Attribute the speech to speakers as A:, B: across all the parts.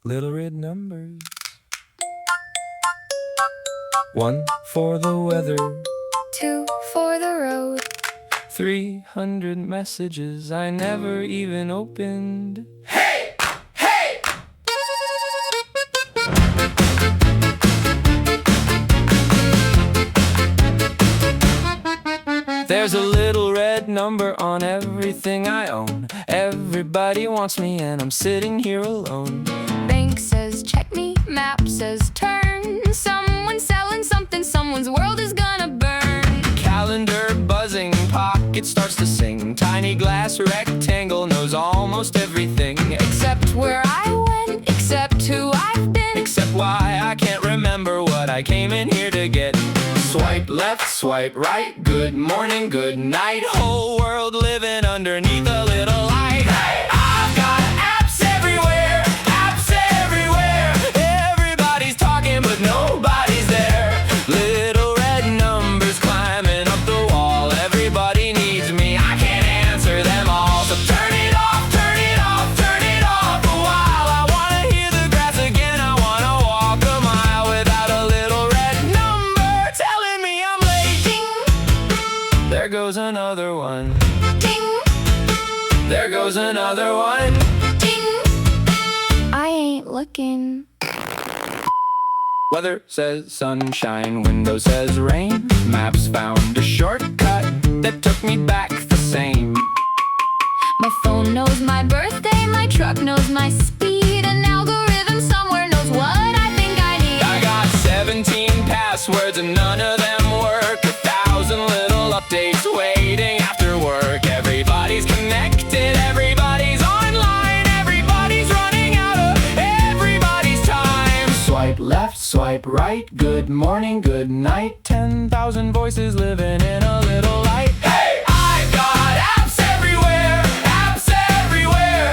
A: little red numbers. One for the weather,
B: two for the road,
A: 300 messages I never even opened. There's a little red number on everything I own. Everybody wants me and I'm sitting here alone.
B: bank says check me, map says turn. Someone's selling something, someone's world is gonna burn.
A: Calendar buzzing, pocket starts to sing. Tiny glass rectangle knows almost everything.
B: Except where I went, except who I've been.
A: Except why I can't remember what I came in here to get. Swipe left, swipe right, good morning, good night. Whole world living underneath a little light. Hey, I've got apps everywhere, apps everywhere. Everybody's talking but nobody's there. Little red numbers climbing up the wall. Everybody needs me, I can't answer them all. So turn it off, turn it off, turn it off a while. I wanna hear the grass again, I wanna walk a mile without a little red number telling me I'm late. Ding, there goes another one.
B: Ding,
A: There goes another one.
B: ding. I ain't looking.
A: Weather says sunshine, window says rain. Maps found a shortcut that took me back the same.
B: My phone knows my birthday, my truck knows my speed. An algorithm somewhere knows what I think I need.
A: I got 17 passwords and none of them work. 1,000 little updates waiting after work. Everybody's connected, everybody's online. Everybody's running out of everybody's time. Swipe left, swipe right, good morning, good night. 10,000 voices living in a little light. Hey, I've got apps everywhere, apps everywhere.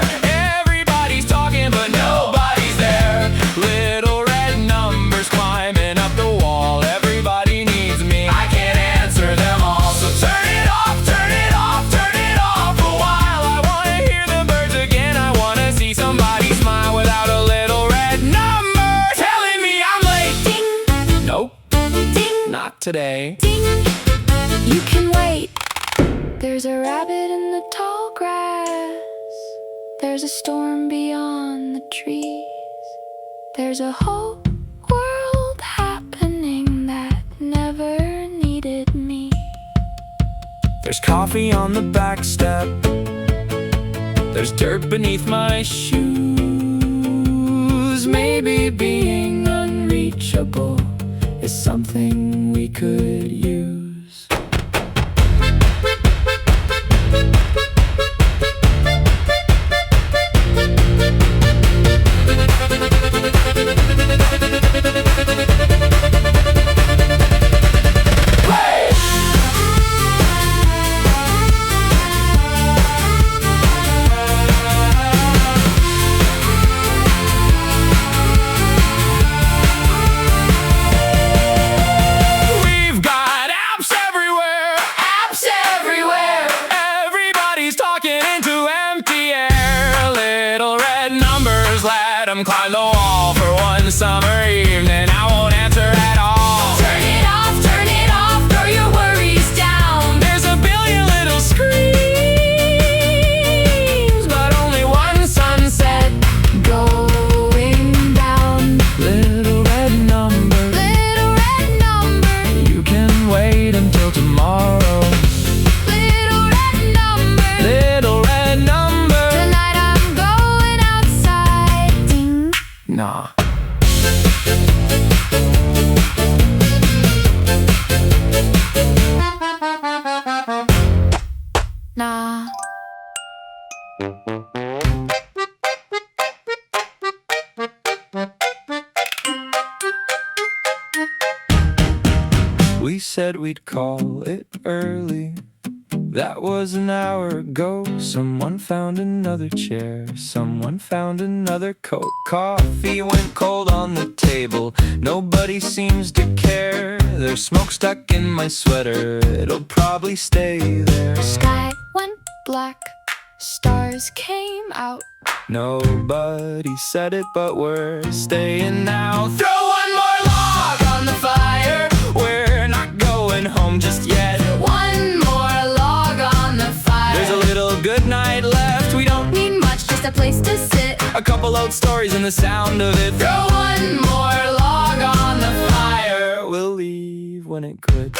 A: Everybody's talking but nobody's there. Little red numbers climbing up the wall. Everybody needs me, I can't answer them all. So turn it off, turn it off, turn it off a while. I wanna hear the birds again, I wanna see somebody smile without a little red number telling me I'm late.
B: Ding,
A: Nope,
B: ding,
A: not today.
B: ding. You can wait. There's a rabbit in the tall grass. There's a storm beyond the trees. There's a whole world happening that never needed me.
A: There's coffee on the back step. There's dirt beneath my shoes. Maybe being unreachable is something we could use. We've got apps everywhere, apps everywhere. Everybody's talking into empty air. Little red numbers, let them climb the wall for one summer evening. I won't answer at all.
B: Turn it off, throw your worries down.
A: There's a billion little screams, but only one sunset
B: Going down.
A: Little red number,
B: Little red number,
A: you can wait until tomorrow.
B: little red number.
A: Little red number,
B: Tonight I'm going outside. Ding.
A: nah.
B: Nah.
A: We said we'd call it early. That was an hour ago. Someone found another chair. Someone found another coat. Coffee went cold on the table. Nobody seems to care. There's smoke stuck in my sweater. It'll probably stay there.
B: Sky went black. Stars came out.
A: Nobody said it, but we're staying now. Throw one more log on the fire. We're not going home just yet.
B: One more log on the fire.
A: There's a little good night left. We don't
B: Need much, just a place to sit.
A: a couple old stories and the sound of it.
B: Throw one more log on the fire.
A: We'll leave when it quits.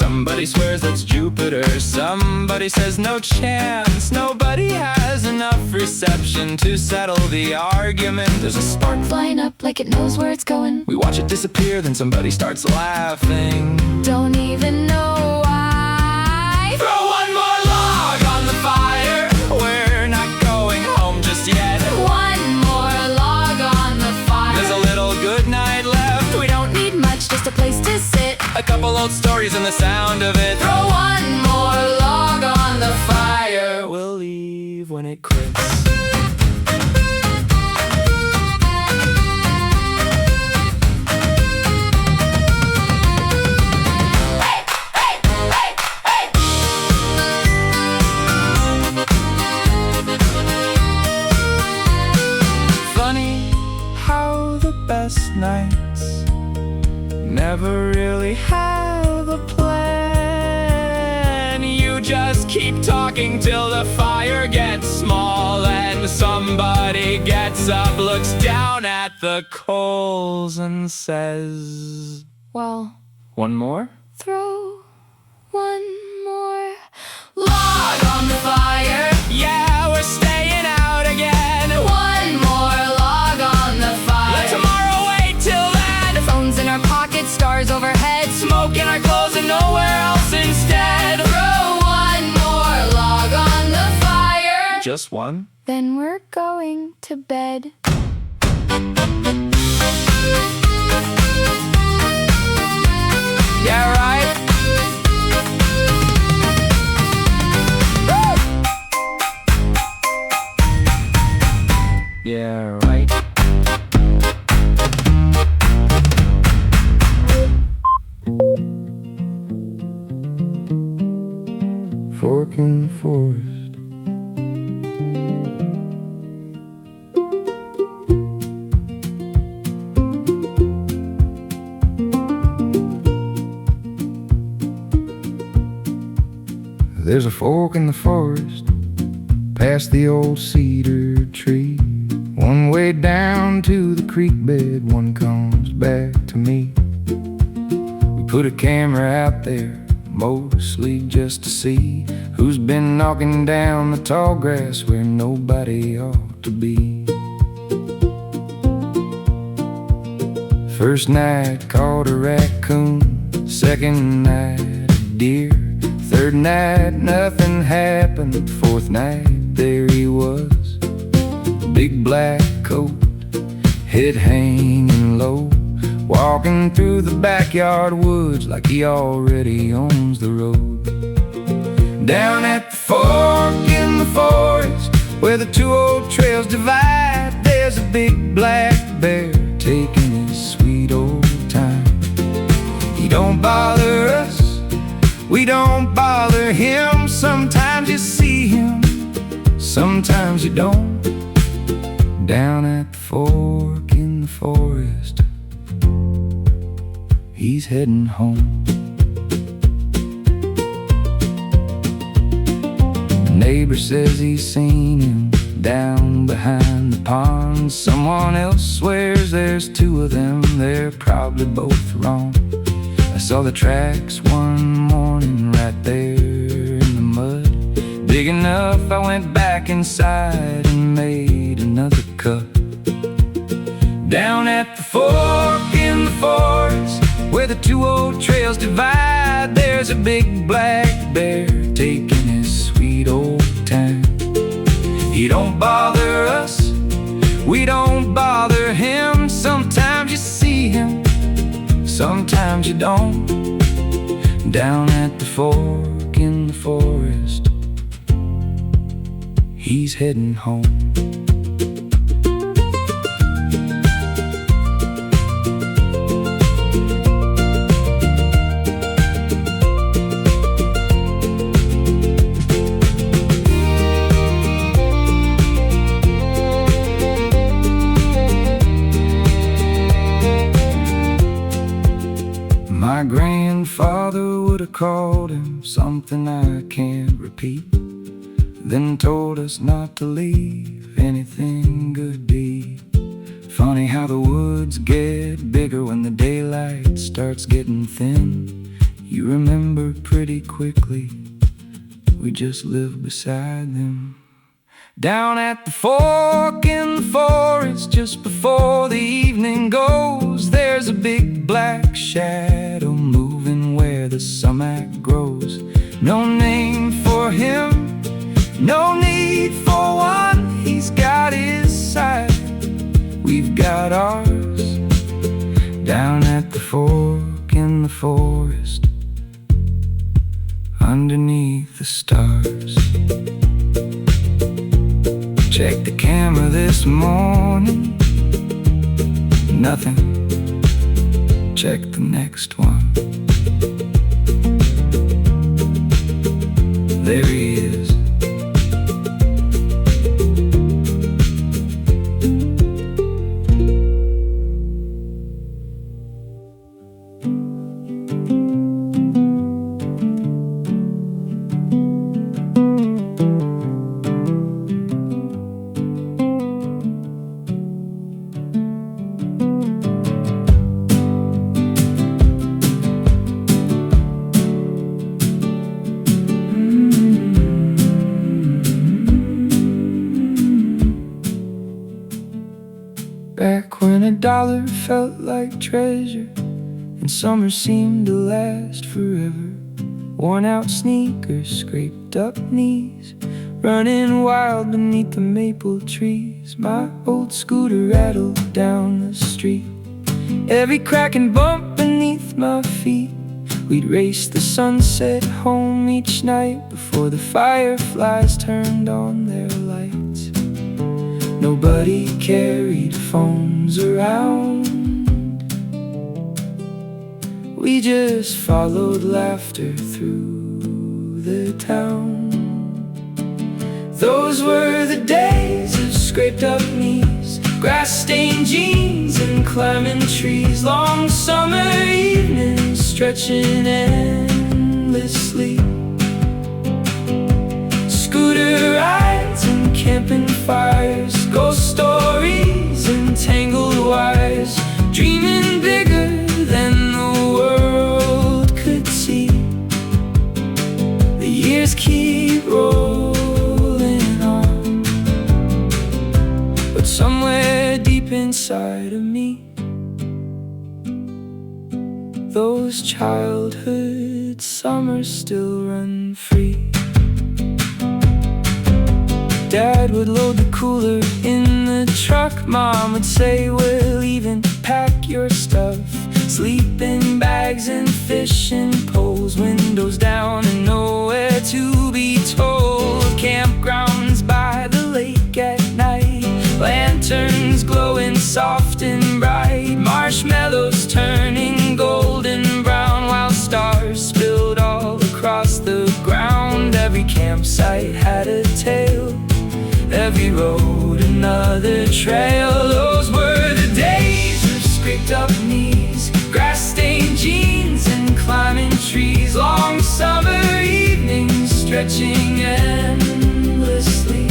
A: Somebody swears it's Jupiter. Somebody says no chance. Nobody has enough reception to settle the argument. There's a spark
B: Flying up like it knows where it's going.
A: We watch it disappear, then somebody starts laughing.
B: Don't even know why.
A: Throw one more log on the fire. We're not going home just yet.
B: One more log on the fire.
A: There's a little good night left. We don't
B: Need much, just a place to sit.
A: a couple old stories and the sound of it.
B: Throw one more log on the fire.
A: We'll leave when it quits. Funny how the best nights never really have a plan. You just keep talking till the fire gets small and somebody gets up, looks down at the coals and says,
B: Well,
A: one more?
B: throw one more log on the fire.
A: Yeah, we're staying out again.
B: One more log on the
A: Let
B: fire.
A: tomorrow wait till then.
B: Phones in our pockets, stars overhead.
A: Smoke in our clothes and nowhere else instead.
B: Throw one more log on the fire.
A: Just one?
B: Then we're going to bed.
A: Yeah, right? Yeah, right. Fork in the forest. There's a fork in the forest, past the old cedar tree. One way down to the creek bed, one comes back to me. We put a camera out there, mostly just to see who's been knocking down the tall grass where nobody ought to be. First night caught a raccoon, second night a deer, third night nothing happened, fourth night there he was. Big black coat, head hanging low, walking through the backyard woods like he already owns the road. Down at the fork in the forest, where the two old trails divide, there's a big black bear taking his sweet old time. He don't bother us, we don't bother him. Sometimes you see him, sometimes you don't. Down at the fork in the forest, he's heading home. The neighbor says he's seen him down behind the pond. Someone else swears there's two of them, they're probably both wrong. I saw the tracks one morning right there in the mud, big enough I went back inside and made another cut. Down at the fork in the forest, where the two old trails divide, there's a big black bear taking his sweet old time. He don't bother us, we don't bother him. Sometimes you see him, sometimes you don't. Down at the fork in the forest, he's heading home.
C: called him something I can't repeat, then told us not to leave anything good be. Funny how the woods get bigger when the daylight starts getting thin. You remember pretty quickly, we just lived beside them. Down at the fork in the forest, just before the evening goes, there's a big black shadow moving where the sumac grows. No name for him, no need for one. He's got his side, we've got ours. Down at the fork in the forest, underneath the stars. Checked the camera this morning, nothing. Check the next one. There he is. Back when a dollar felt like treasure and summer seemed to last forever. Worn out sneakers, scraped up knees, running wild beneath the maple trees. My old scooter rattled down the street, every crack and bump beneath my feet. We'd race the sunset home each night before the fireflies turned on their lights. Nobody carried phones around, we just followed laughter through the town. Those were the days of scraped up knees, grass-stained jeans, and climbing trees. Long summer evenings stretching endlessly, scooter rides and camping fires, ghost stories and tangled wires, dreaming bigger than the world could see. The years keep rolling on, but somewhere deep inside of me, those childhood summers still run free. Dad would load the cooler in the truck, Mom would say, we're leaving, pack your stuff. Sleeping bags and fishing poles, windows down and nowhere to be told. Campgrounds by the lake at night, lanterns glowing soft and bright, marshmallows turning golden brown while stars spilled all across the ground. Every campsite had a tale, every road another trail. Those were the days of scraped up knees, grass-stained jeans, and climbing trees. Long summer evenings stretching endlessly,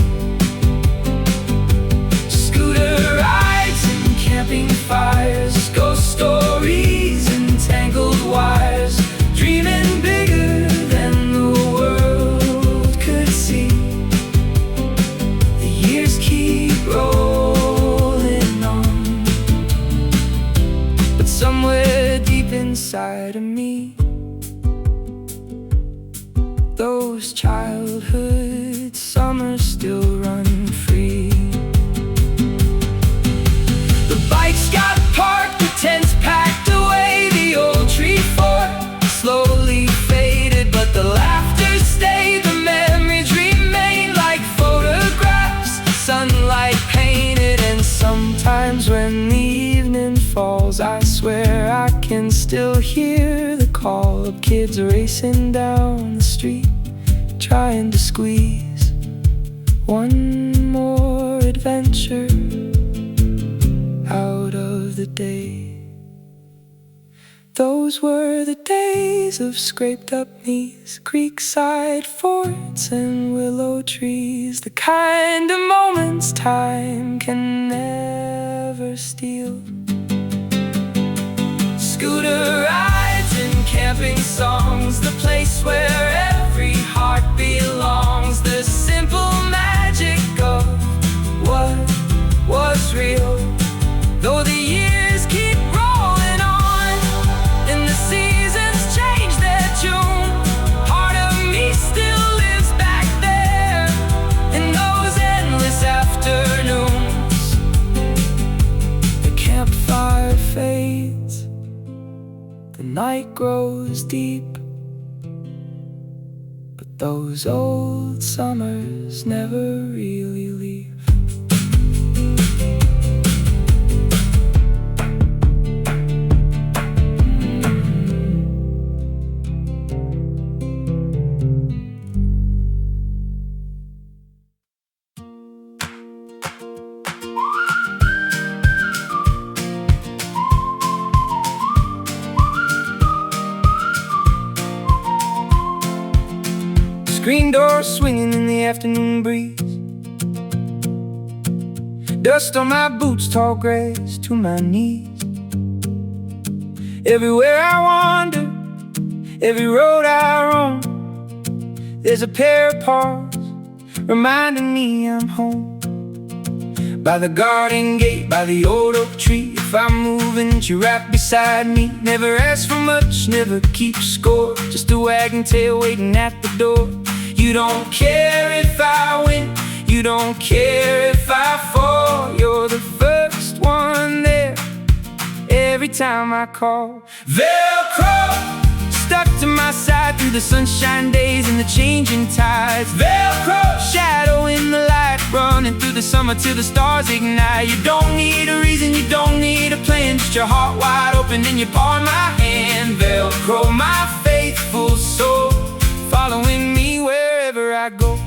C: scooter rides and camping fires, ghost stories and tangled wires, dreaming bigger than the world could see. The years keep rolling on, but somewhere deep inside of me, those childhood summers still run free. The bikes got parked, the tents packed away, the old tree fort slowly faded, but the laughter stayed, the memories remain like photographs, sunlight painted. And sometimes when the evening falls, I swear I can still hear the call of kids racing down the street, trying to squeeze one more adventure out of the day. Those Those were the days of scraped up knees, creekside forts and willow trees, the kind of moments time can never steal. Scooter rides and camping songs, the place where every heart belongs, the simple magic of what was real. Though the years keep rolling on and the seasons change their tune, part of me still lives back there in those endless afternoons. The campfire fades, the night grows deep, but those old summers never really leave. Screen door swinging in the afternoon breeze, dust on my boots, tall grass to my knees. Everywhere I wander, every road I roam, there's a pair of paws reminding me I'm home. By the garden gate, by the old oak tree, if I'm moving, you're right beside me. Never ask for much, never keep score, just a wagging tail waiting at the door. You don't care if I win, you don't care if I fall, you're the first one there every time I call. Velcro, stuck to my side through the sunshine days and the changing tides. Velcro, shadow in the light, running through the summer till the stars ignite. You don't need a reason, you don't need a plan, just your heart wide open and you palm my hand. Velcro, my faithful soul, following me wherever I go.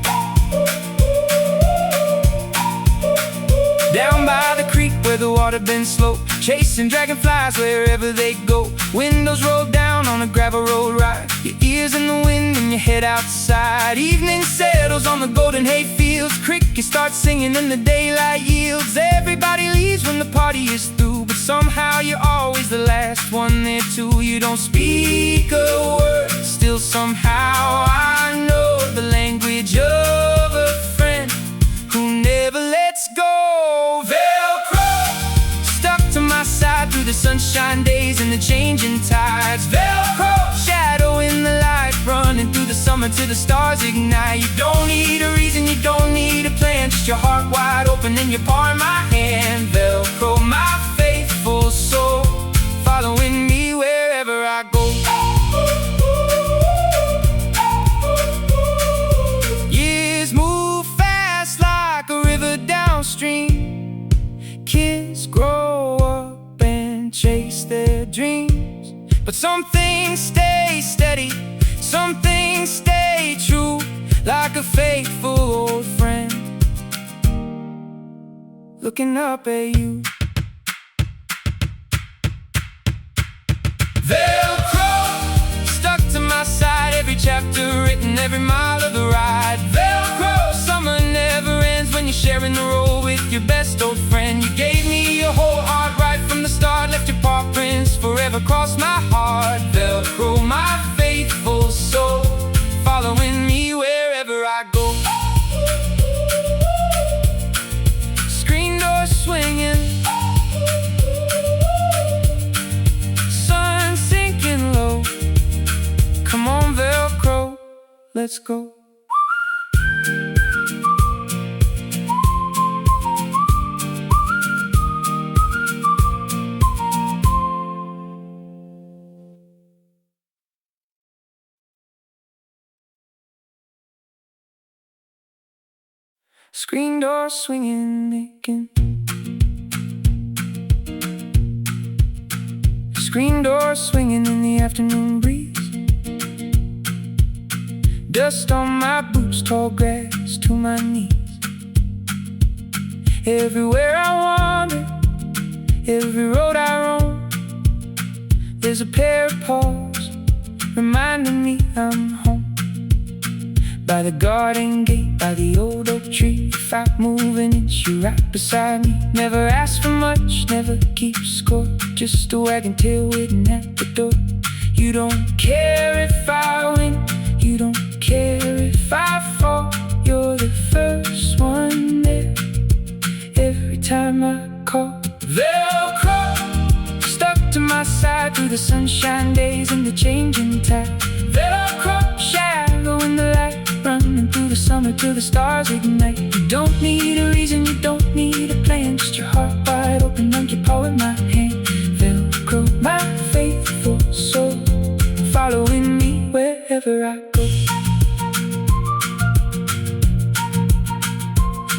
C: Down by the creek where the water bends slow, chasing dragonflies wherever they go. Windows roll down on a gravel road ride, your ears in the wind and your head outside. Evening settles on the golden hay fields, crickets start singing and the daylight yields. Everybody leaves when the party is through, but somehow you're always the last one there too. You don't speak a word, still somehow I know the language of a friend who never lets go. Velcro, stuck to my side through the sunshine days and the changing tides. Velcro, shadow in the light, running through the summer till the stars ignite. You don't need a reason, you don't need a plan, just your heart wide open and you palm my hand. Velcro, my faithful soul, following me wherever I go. Years move fast like a river downstream, kids grow up and chase their dreams, but some things stay steady, some things stay true, like a faithful old friend looking up at you. Velcro, stuck to my side, every chapter written, every mile of the ride. Velcro, summer never ends when you're sharing the road with your best old friend. You gave me your whole heart right from the start, left your paw prints forever across my heart. Velcro, my faithful soul, following me wherever I go. Screen door swinging, sun sinking low. Come on, Velcro, let's go. Screen door swinging, making. Screen door swinging in the afternoon breeze, dust on my boots, tall grass to my knees. Everywhere I wander, every road I roam, There's a pair of paws reminding me I'm home. By the garden gate, by the old oak tree. If I move an inch, you're right beside me. Never ask for much, never keep score. Just a wagging tail waiting at the door. You don't care if I win, you don't care if I fall. You're the first one there every time I call. Velcro, stuck to my side through the sunshine days and the changing tide. Velcro, shadow in the light, running through the summer till the stars ignite. You don't need a reason, you don't need a plan, just your heart wide open and your paw in my hand. Velcro, my faithful soul, following me wherever I go.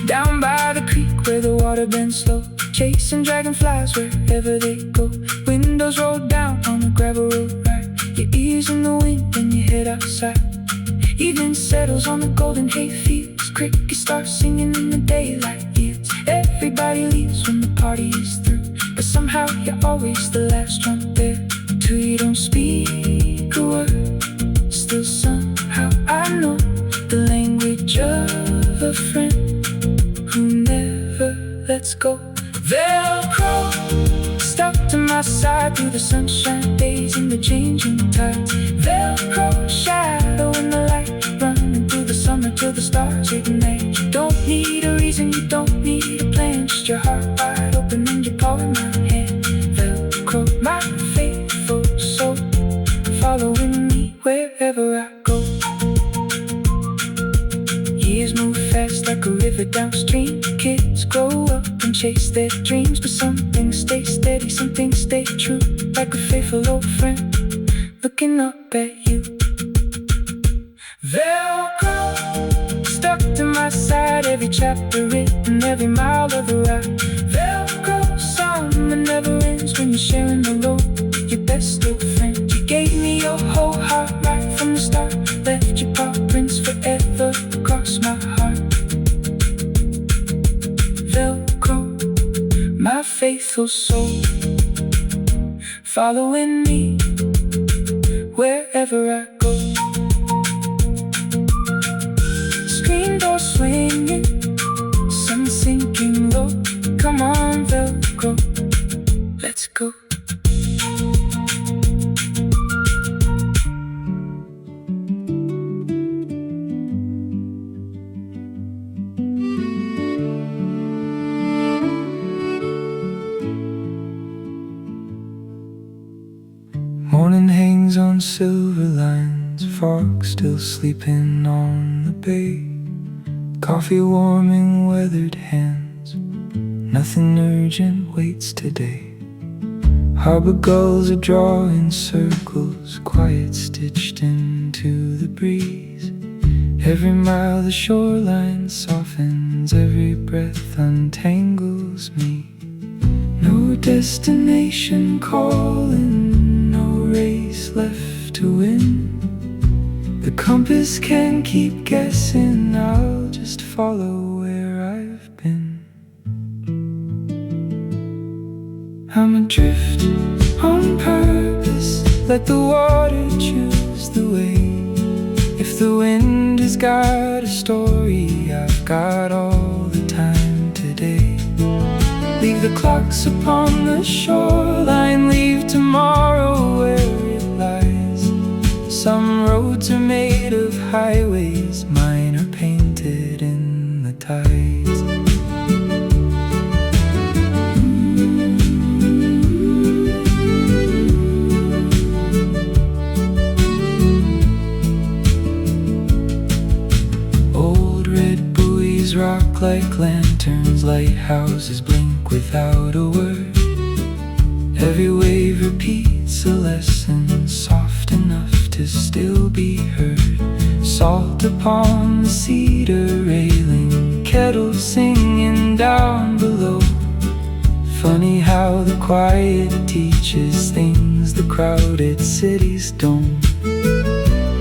C: Down by the creek where the water bends slow, chasing dragonflies wherever they go. Windows roll down on the gravel road ride, your ears in the wind when you head outside. Evening settles on the golden hay fields, crickets start singing in the daylight yields. Everybody leaves when the party is through, but somehow you're always the last one there. Till you don't speak a word, still somehow I know the language of a friend who never lets go. Velcro, stuck to my side through the sunshine days and the changing tides. Velcro, shadow in the light, running through the summer till the stars ignite. You don't need a reason, you don't need a plan, just your heart wide open and your paw in my hand. Velcro, my faithful soul, following me wherever I go. Years move fast like a river downstream. Kids grow up and chase their dreams, but some things stay steady, some things stay true. Like a faithful old friend looking up at you. Velcro, stuck to my side, every chapter written, every mile of the ride. Velcro, song that never ends when you're sharing the road. Your best old friend, you gave me your whole heart right from the start. Left your paw prints forever across my heart. Velcro, my faithful soul, following me wherever I go. Screen door swinging, sun sinking low. Come on, Velcro, let's go. Morning hangs on silver lines, fog still sleeping on the bay. Coffee warming weathered hands, nothing urgent waits today. Harbor gulls are drawing circles, quiet stitched into the breeze. Every mile the shoreline softens, every breath untangles me. No destination calling, no race left to win. The compass can keep guessing, I'll just follow where I've been. I'm adrift on purpose, let the water choose the way. If the wind has got a story, I've got all the time today. Leave the clocks upon the shoreline, leave tomorrow where it lies. Some roads are made of highways, mine are painted in the tides. Old red buoys rock like lanterns, lighthouses blink without a word. Every wave repeats a lesson, soft enough to still be heard. Salt upon the cedar railing, kettle singing down below. Funny how the quiet teaches things the crowded cities don't.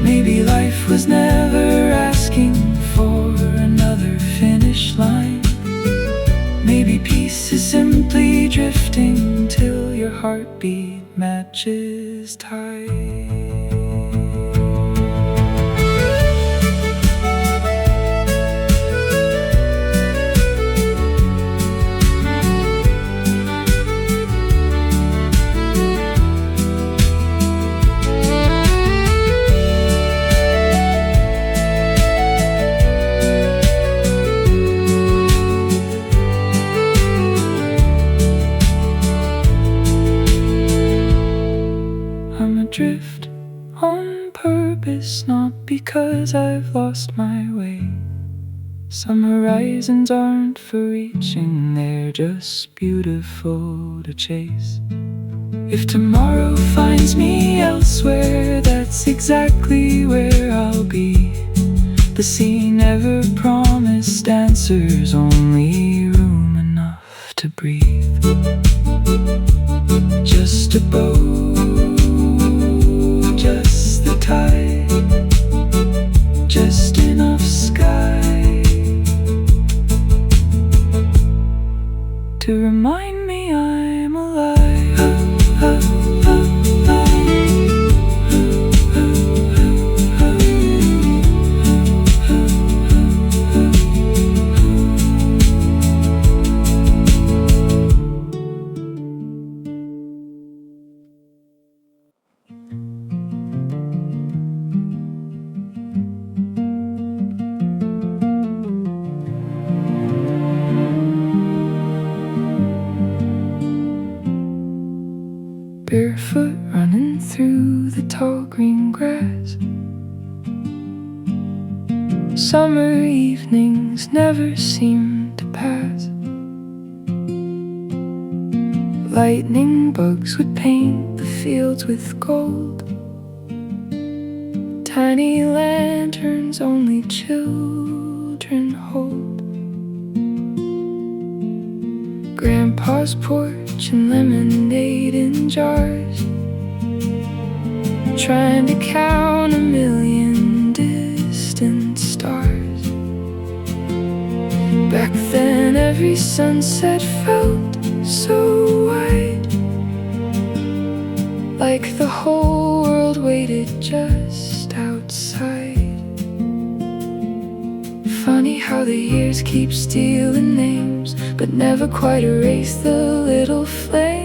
C: Maybe life was never asking for another finish line. Maybe peace is simply drifting till your heartbeat matches time. I'm adrift on purpose, not because I've lost my way. Some horizons aren't for reaching, they're just beautiful to chase. If tomorrow finds me elsewhere, that's exactly where I'll be. The sea never promised answers, only room enough to breathe. Just a boat, just the tide, just enough sky to remind me I'm alive. Barefoot running through the tall green grass. Summer evenings never seem to pass. Lightning bugs would paint the fields with gold. Tiny lanterns only children hold. Grandpa's porch and lemonade in jars, trying to count a million distant stars. Back then every sunset felt so white, like the whole world waited just outside. Funny how the years keep stealing names, but never quite erase the little flames.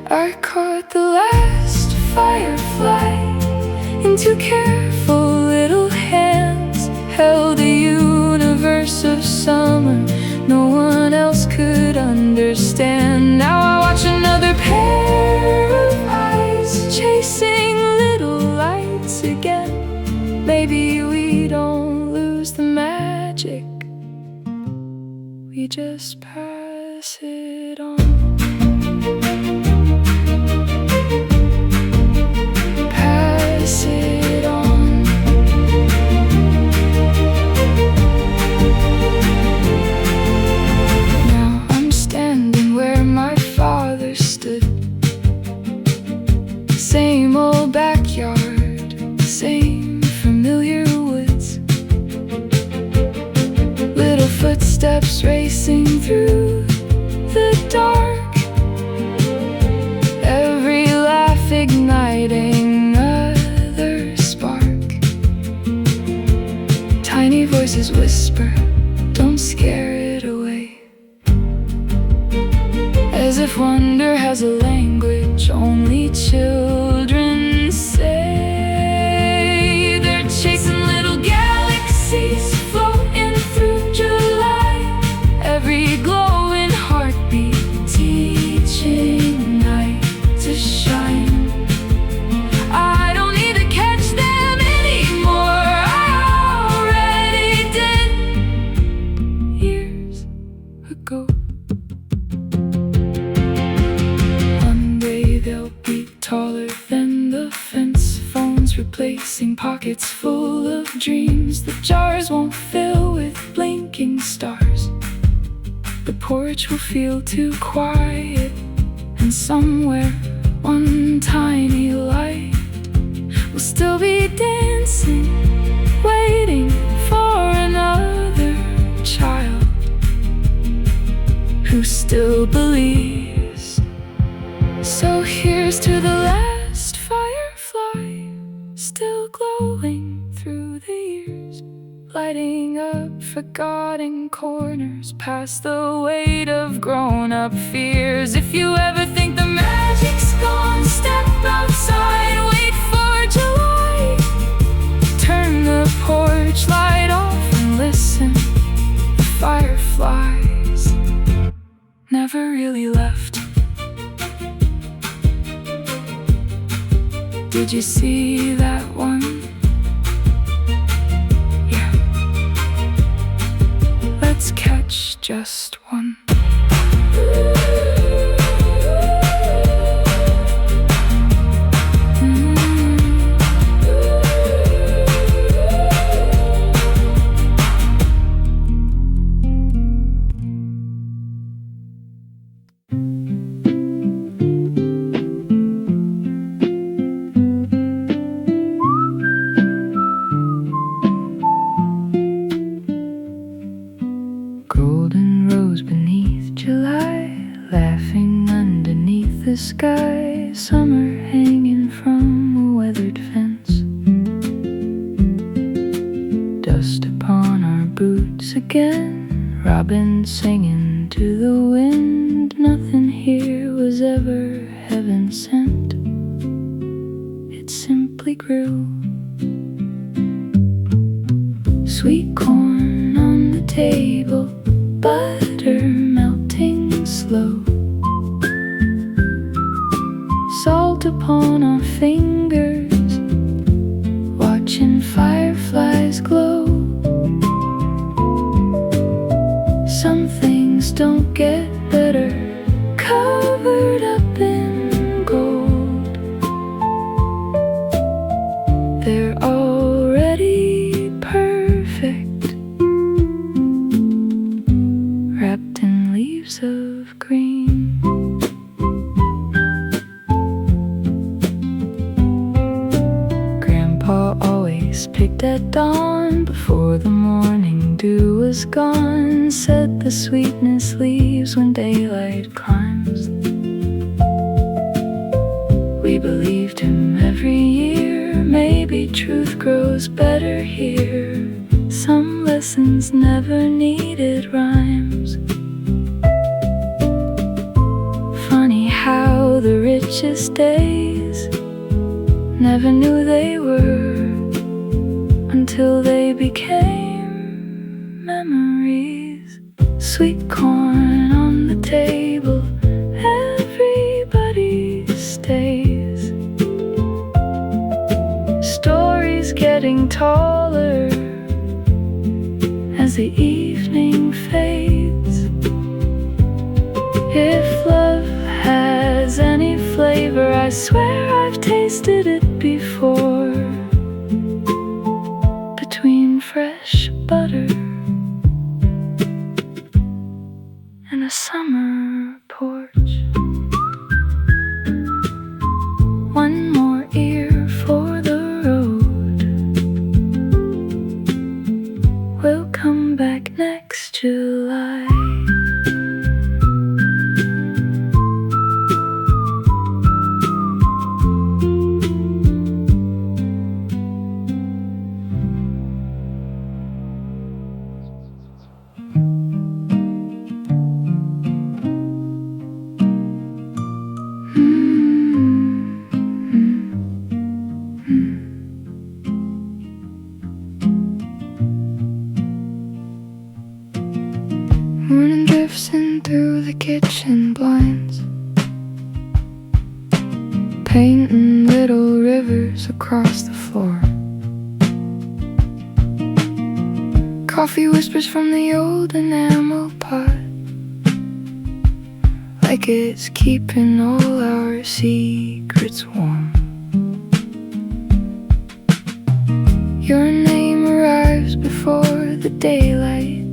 C: I caught the last firefly in two careful little hands, held a universe of summer no one else could understand. Now I watch another pair of eyes chasing little lights again. Maybe we don't lose the magic, we just pass it on. Pass it on. Now I'm standing where my father stood. Same old backyard, same familiar woods. Little footsteps racing through the dark, every laugh igniting another spark. Tiny voices whisper, don't scare it away, as if wonder has a language only children say. They're chasing little galaxies floating through July, every glowing heartbeat teaching night to shine. I don't need to catch them anymore, I already did years ago. One day they'll be taller than the fence, phones replacing pockets full of dreams. The jars won't fill with blinking stars, the porch will feel too quiet, and somewhere one tiny light will still be dancing, waiting for another child who still believes Here's to the last firefly, still glowing through the years, lighting up forgotten corners, past the weight of grown-up fears. If you ever think the magic's gone, step outside, wait for July. Turn the porch light off and listen. The fireflies never really left. Did you see that one? Yeah. Let's catch just one. Golden rose beneath July, laughing underneath the sky. Summer hanging from a weathered fence, dust upon our boots again. Robin singing to the wind. Nothing here was ever heaven sent, it simply grew. Sweet corn on the table, butter melting slow, salt upon our fingers, watching fireflies glow. Some things don't get better, covered up in gold. They're already perfect, wrapped in leaves of green. Grandpa always picked at dawn, before the morning dew was gone. Said the sweetness leaves when daylight climbs. We believed him every year, maybe truth grows better here. Some lessons never needed rhymes. Funny how the richest days never knew they were, until they became memories. Sweet corn on the table, everybody stays. Stories getting taller as the evening fades. If love has any flavor, I swear I've tasted it before. Between fresh butter and a summer porch. One more ear for the road. We'll come back next July. Morning drifts in through the kitchen blinds, painting little rivers across the floor. Coffee whispers from the old enamel pot, like it's keeping all our secrets warm. Your name arrives before the daylight,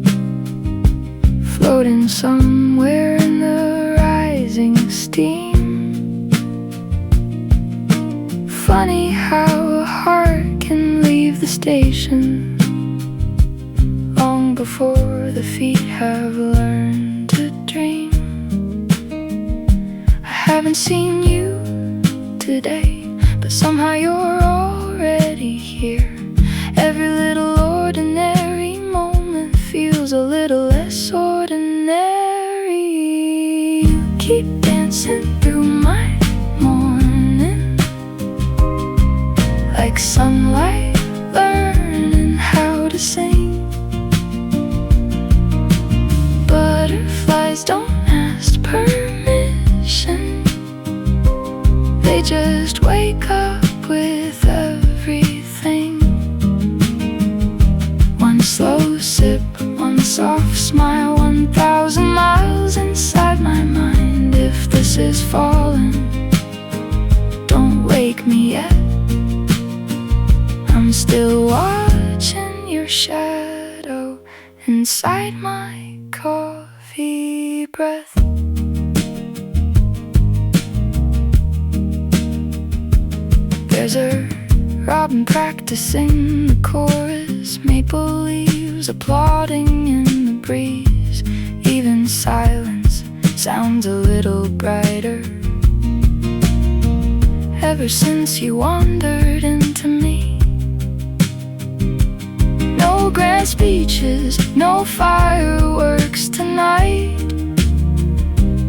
C: floating somewhere in the rising steam. Funny how a heart can leave the station long before the feet have learned to dream. I haven't seen you
B: just wake up with everything. One slow sip, one soft smile, 1,000 miles inside my mind. If this is falling, don't wake me yet. I'm still watching your shadow inside my coffee breath. There's a robin practicing the chorus, maple leaves applauding in the breeze. Even silence sounds a little brighter ever since you wandered into me. No grand speeches, no fireworks tonight,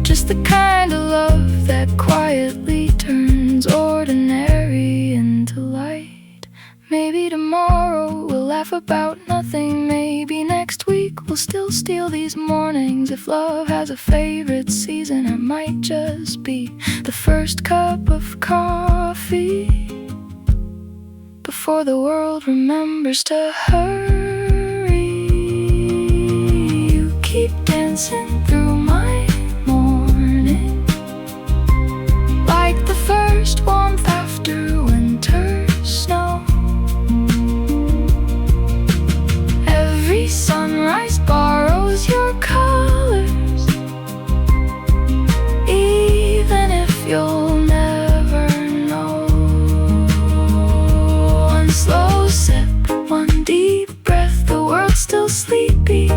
B: just the kind of love that quietly turns ordinary into light. Maybe tomorrow we'll laugh about nothing. Maybe next week we'll still steal these mornings. If love has a favorite season, it might just be the first cup of coffee before the world remembers to hurry. You keep dancing through my morning like the first warmth after winter snow. Every sunrise borrows your colors, even if you'll never know. One slow sip, one deep breath, the world's still sleepy.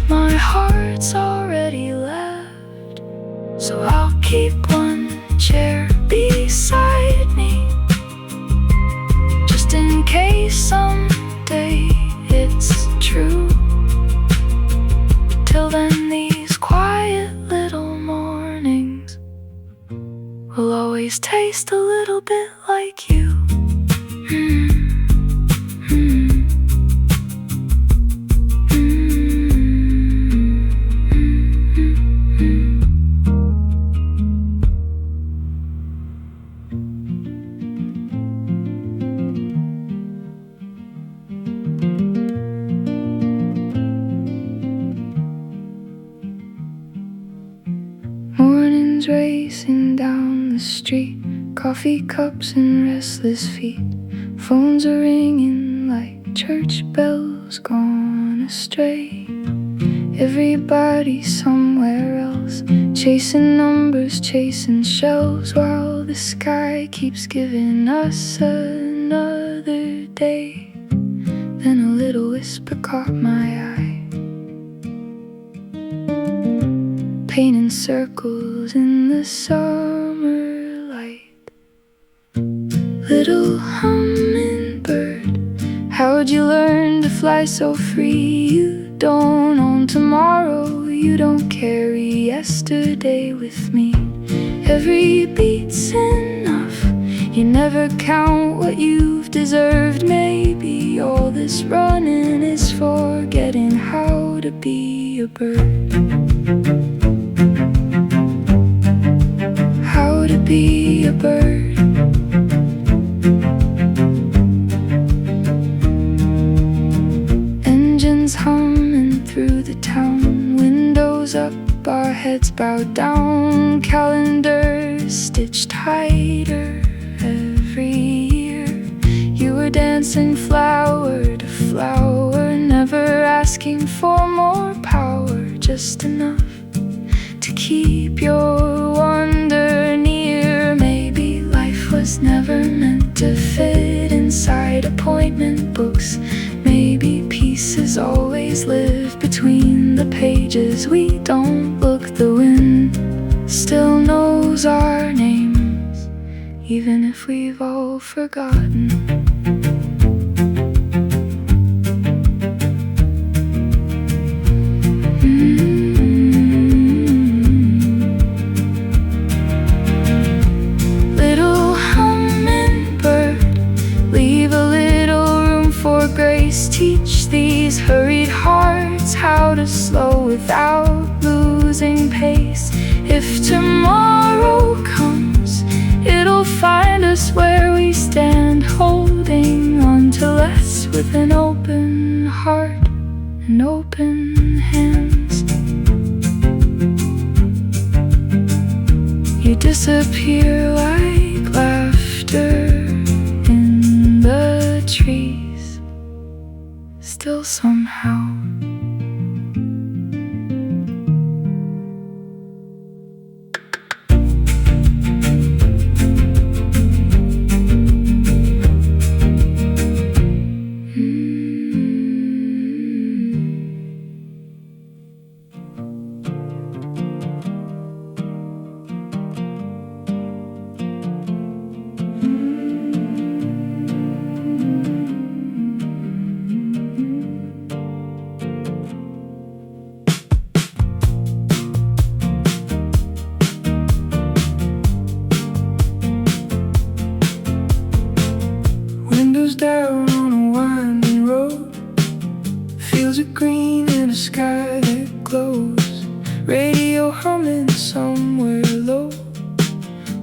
B: My heart's already left, so I'll keep one chair beside me, just in case someday it's true. Till then, these quiet little mornings will always taste a little bit like you. Mornings racing down the street, coffee cups and restless feet. Phones are ringing like church bells gone astray. Everybody somewhere else, chasing numbers, chasing shells, while the sky keeps giving us another day. Then a little whisper caught my eye, painting circles in the summer light. Little hummingbird, how'd you learn to fly so free? You don't own tomorrow, you don't carry yesterday with me. Every beat's enough, you never count what you've deserved. Maybe all this running is forgetting how to be a bird. How to be a bird. Engines humming through the town, windows up, our heads bowed down. Calendars stitched tighter every year. You were dancing flower to flower, never asking for more power, just enough to keep your wonder near. Maybe life was never meant to fit inside appointment books. Maybe pieces always live between the pages. We don't look, the wind still knows our names, even if we've all forgotten. Teach these hurried hearts how to slow without losing pace. If tomorrow comes, It'll find us where we stand, holding on to less with an open heart and open hands. You disappear like laughter in the trees, still somehow.
C: Windows down on a winding road, fields of green in a sky that glows. Radio humming somewhere low,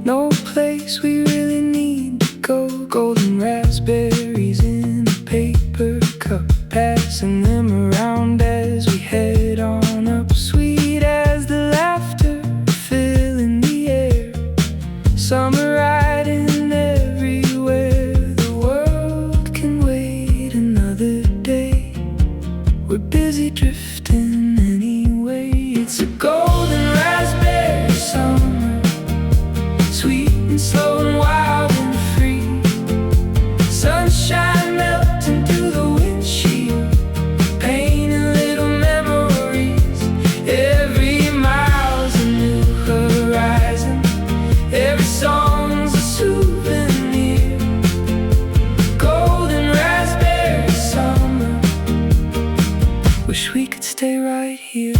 C: no place we really need to go. Golden raspberries in a paper cup, passing them around as we head on up. Sweet as the laughter filling the air, summer riding everywhere. The world can wait another day, we're busy drifting anyway. It's a golden raspberry summer, sweet and slow and wild and free. Sunshine melting through the windshield, painting little memories. Every mile's a new horizon, every song's a souvenir. Golden raspberry summer, wish we could stay right here.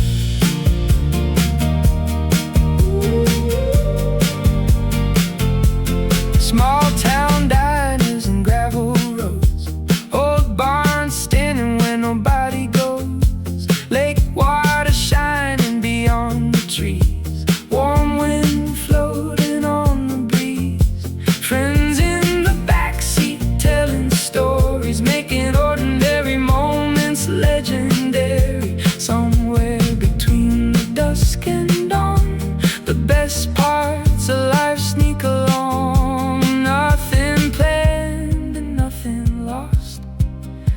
C: Small town diners and gravel roads, old barns standing where nobody goes. Lake water shining beyond the trees, warm wind floating on the breeze. Friends in the backseat telling stories, making ordinary moments legendary. Somewhere between the dusk and dawn, the best parts of life sneak along. Nothing planned and nothing lost,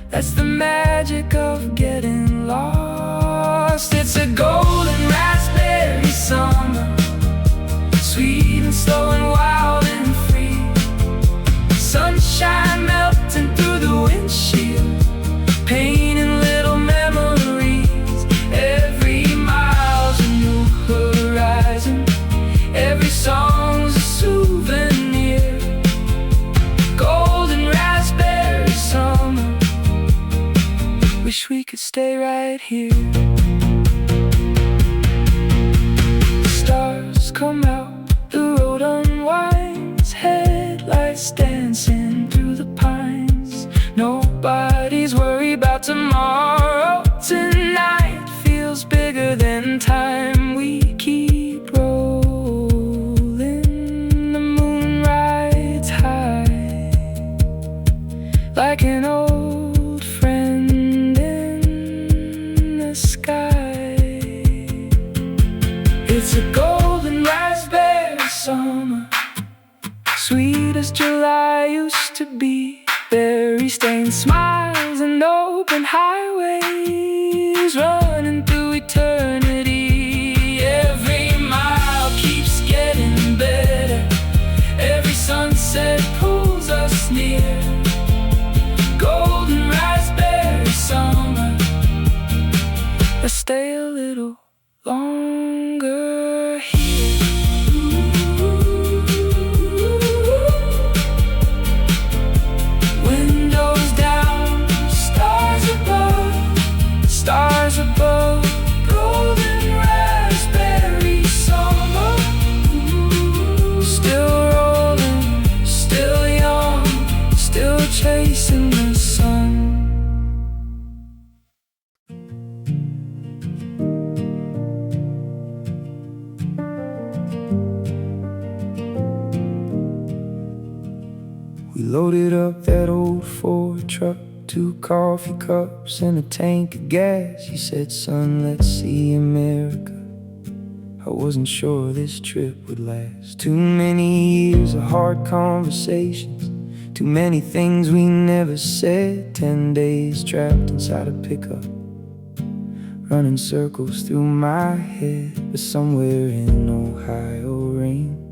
C: that's the magic of getting lost. It's a golden raspberry summer, sweet and slow and wild and free. Sunshine melting through the windshield, painting little memories. Every mile's a new horizon, every song's a souvenir. Golden raspberry summer, wish we could stay right here. Stars come out, the road unwinds, headlights dancing through the pines. Nobody's worried about tomorrow, tonight feels bigger than time. We keep rolling, the moon rides high, like an old friend in the sky. It's a golden raspberry summer, sweet as July used to be. Berry-stained smiles and open highways, running through eternity. Every mile keeps getting better, every sunset pulls us near. Golden raspberry summer, let's stay a little longer here. Windows down, stars above, golden raspberry summer. Still rolling, still young, still chasing the sun. loaded up that old Ford truck, 2 coffee cups and a tank of gas. He said, son, let's see America. I wasn't sure this trip would last. Too many years of hard conversations, too many things we never said. 10 days trapped inside a pickup, running circles through my head. But somewhere in Ohio rain,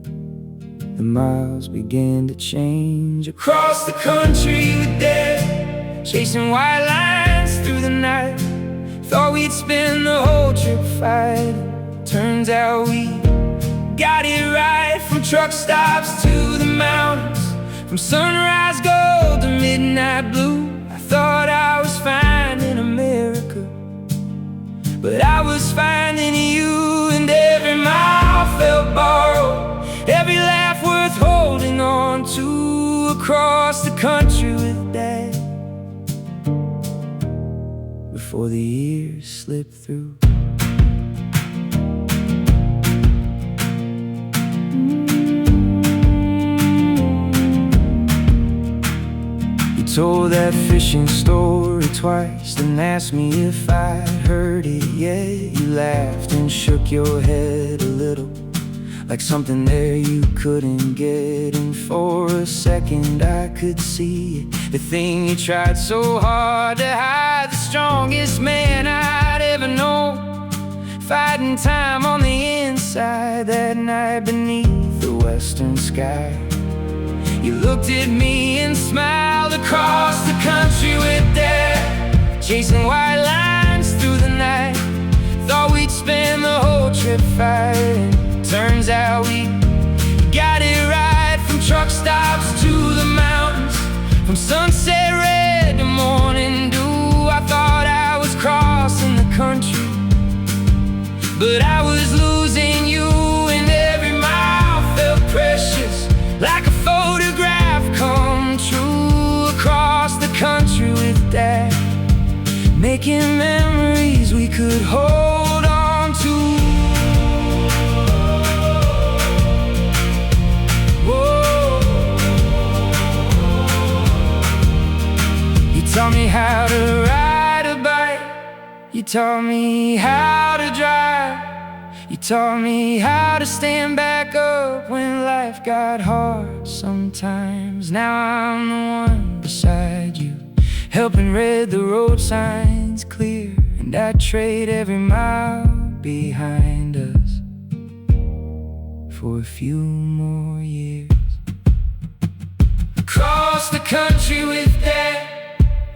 C: the miles began to change. Across the country with Dad, chasing white lines through the night. Thought we'd spend the whole trip fighting. Turns out we got it right. From truck stops to the mountains, from sunrise gold to midnight blue. I thought I was finding America, but I was finding you. And every mile felt borrowed, every laugh worth holding on to. Across the country with Dad, before the years slipped through. Told that fishing story twice, then asked me if I'd heard it yet. You laughed and shook your head a little, like something there you couldn't get. And for a second I could see it, the thing you tried so hard to hide. The strongest man I'd ever known, fighting time on the inside. That night beneath the western sky, you looked at me and smiled. Across the country with Dad, chasing white lines through the night. Thought we'd spend the whole trip fighting. Turns out we got it right. From truck stops to the mountains, from sunset red to morning dew. I thought I was crossing the country, but I was losing you. And every mile felt precious, like a photograph come true. Across the country with Dad, making memories we could hold on to. Whoa. You taught me how to ride a bike, you taught me how to drive. You taught me how to stand back up when life got hard sometimes. Now I'm the one beside you, helping read the road signs clear. And I'd trade every mile behind us for a few more years. Across the country with Dad,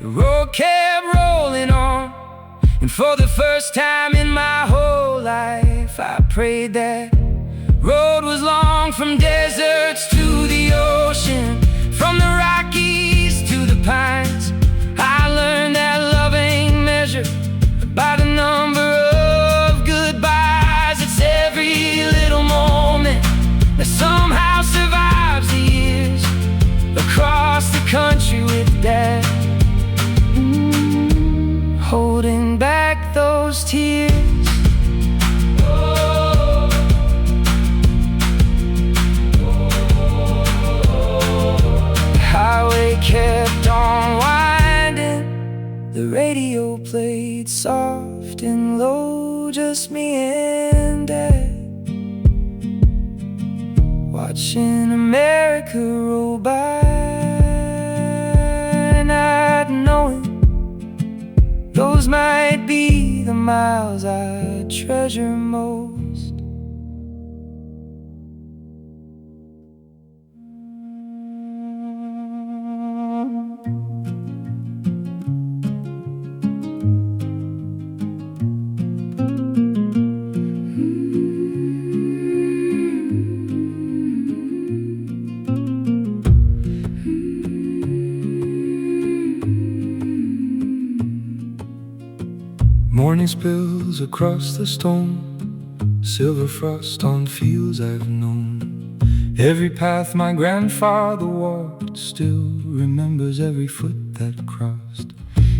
C: the road kept rolling on. And for the first time in my whole life, I prayed that road was long. From deserts to the ocean, from the Rockies to the pines. I learned that love ain't measured by the number of goodbyes. It's every little moment that somehow survives the years. Across the country with Dad, holding back those tears. The highway kept on winding, the radio played soft and low, just me and Dad, watching America roll by, not knowing those might be the miles I treasure most. Morning spills across the stone, silver frost on fields I've known. Every path my grandfather walked still remembers every foot that crossed.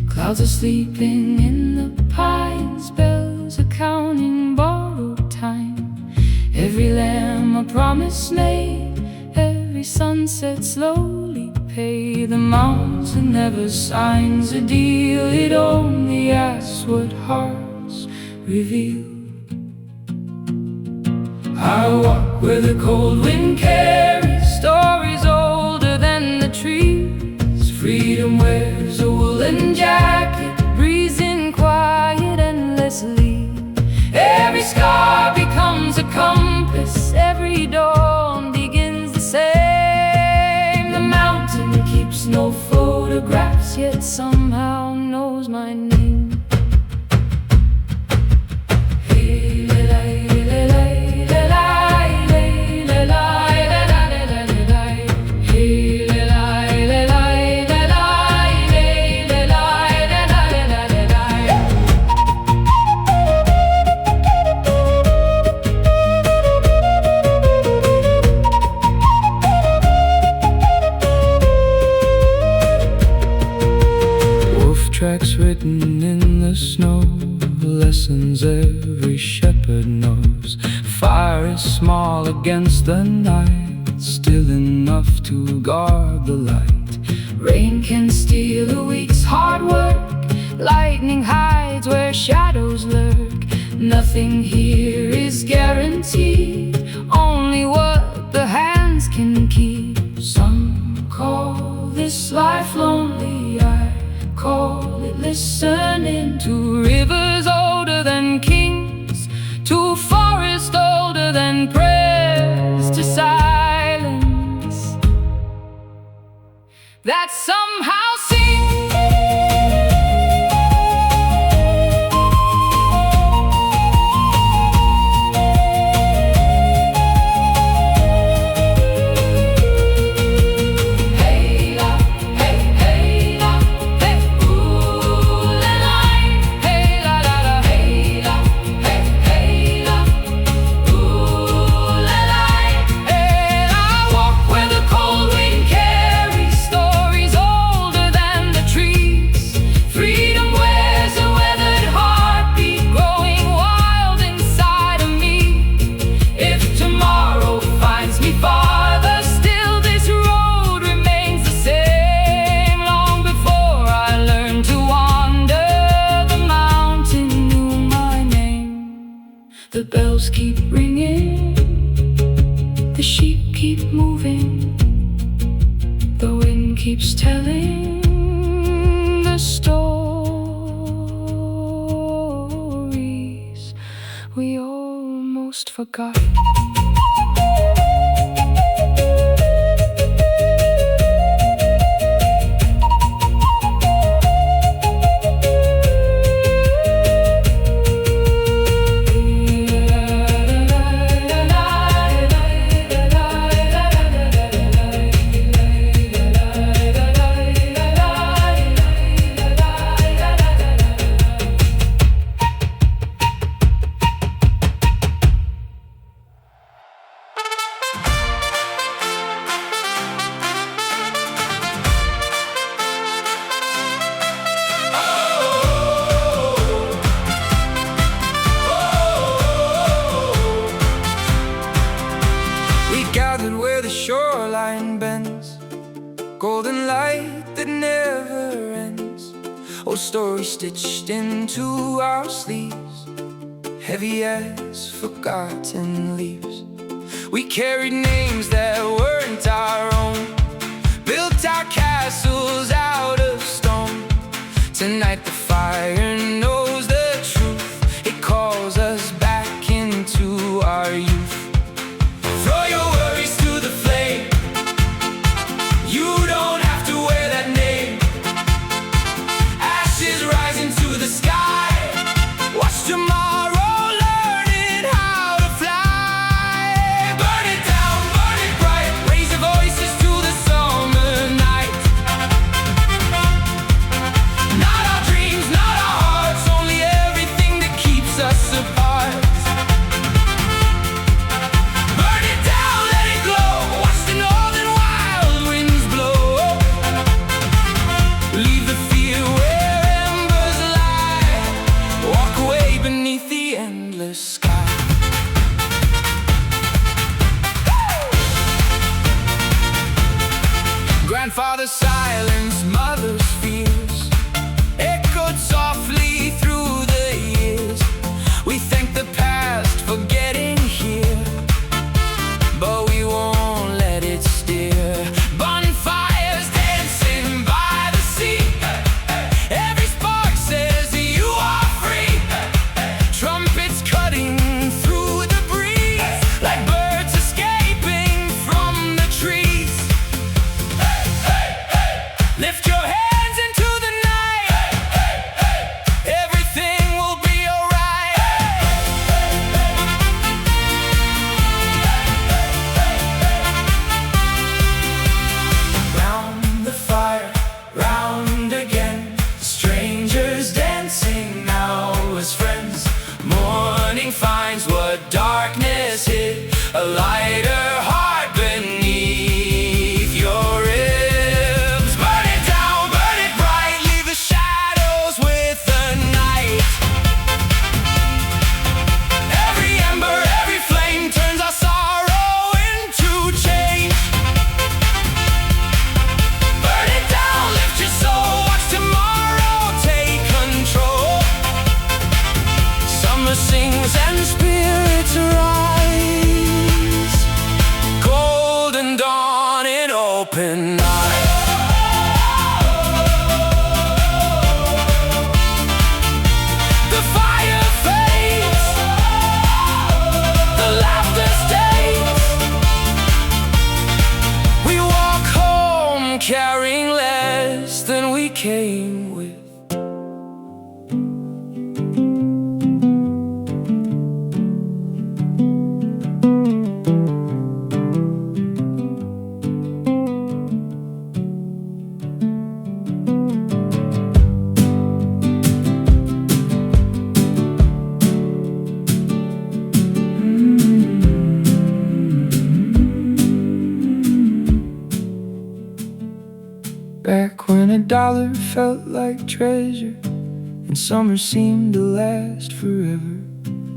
C: Clouds are sleeping in the pines, bells are counting borrowed time. Every lamb a promise made, every sunset slowly pay. The mountain never signs a deal, it only asks what hearts reveal. I walk where the cold wind carries stories older than the trees. Freedom wears a woolen jacket, breathing quiet endlessly. Every scar becomes a compass, every dawn begins the same. The mountain keeps no photographs, yet somehow knows my name. Tracks written in the snow, lessons every shepherd knows. Fire is small against the night, still enough to guard the light. Rain can steal a week's hard work, lightning hides where shadows lurk. Nothing here is guaranteed, only what the hands can keep. Some call this life lonely, I call it listening. To rivers older than kings, to forests older than prayers, to silence that somehow sings. The bells keep ringing, the sheep keep moving, the wind keeps telling the stories we almost forgot. Where the shoreline bends, golden light that never ends. Old stories stitched into our sleeves, heavy as forgotten leaves. We carried names that weren't our own, built our castles out of stone. Tonight the fire knows the truth, it calls us back into our youth. Throw your worries to the flame, you don't have to wear that name. Ashes rising to the sky, watch tomorrow learning how to fly. Burn it down, burn it bright, raise your voices to the summer night. Not our dreams, not our hearts, only everything that keeps us apart. Grandfather thank the past for getting here, but we won't let it steer. Bonfires dancing by the sea, every spark says you are free. Trumpets cutting through the breeze, like birds escaping from the trees. Lift your hands into the night, everything will be alright. Round the fire, round again, strangers dancing now as friends. Morning finds what darkness hid, a lighter heart beneath your ribs. Burn it down, burn it bright, leave the shadows with the night. Every ember, every flame turns our sorrow into change. Burn it down, lift your soul, watch tomorrow take control. Summer sings and spirits rise, golden dawn in open eyes. The fire fades, the laughter stays. We walk home carrying less than we came with. Back when a dollar felt like treasure and summer seemed to last forever.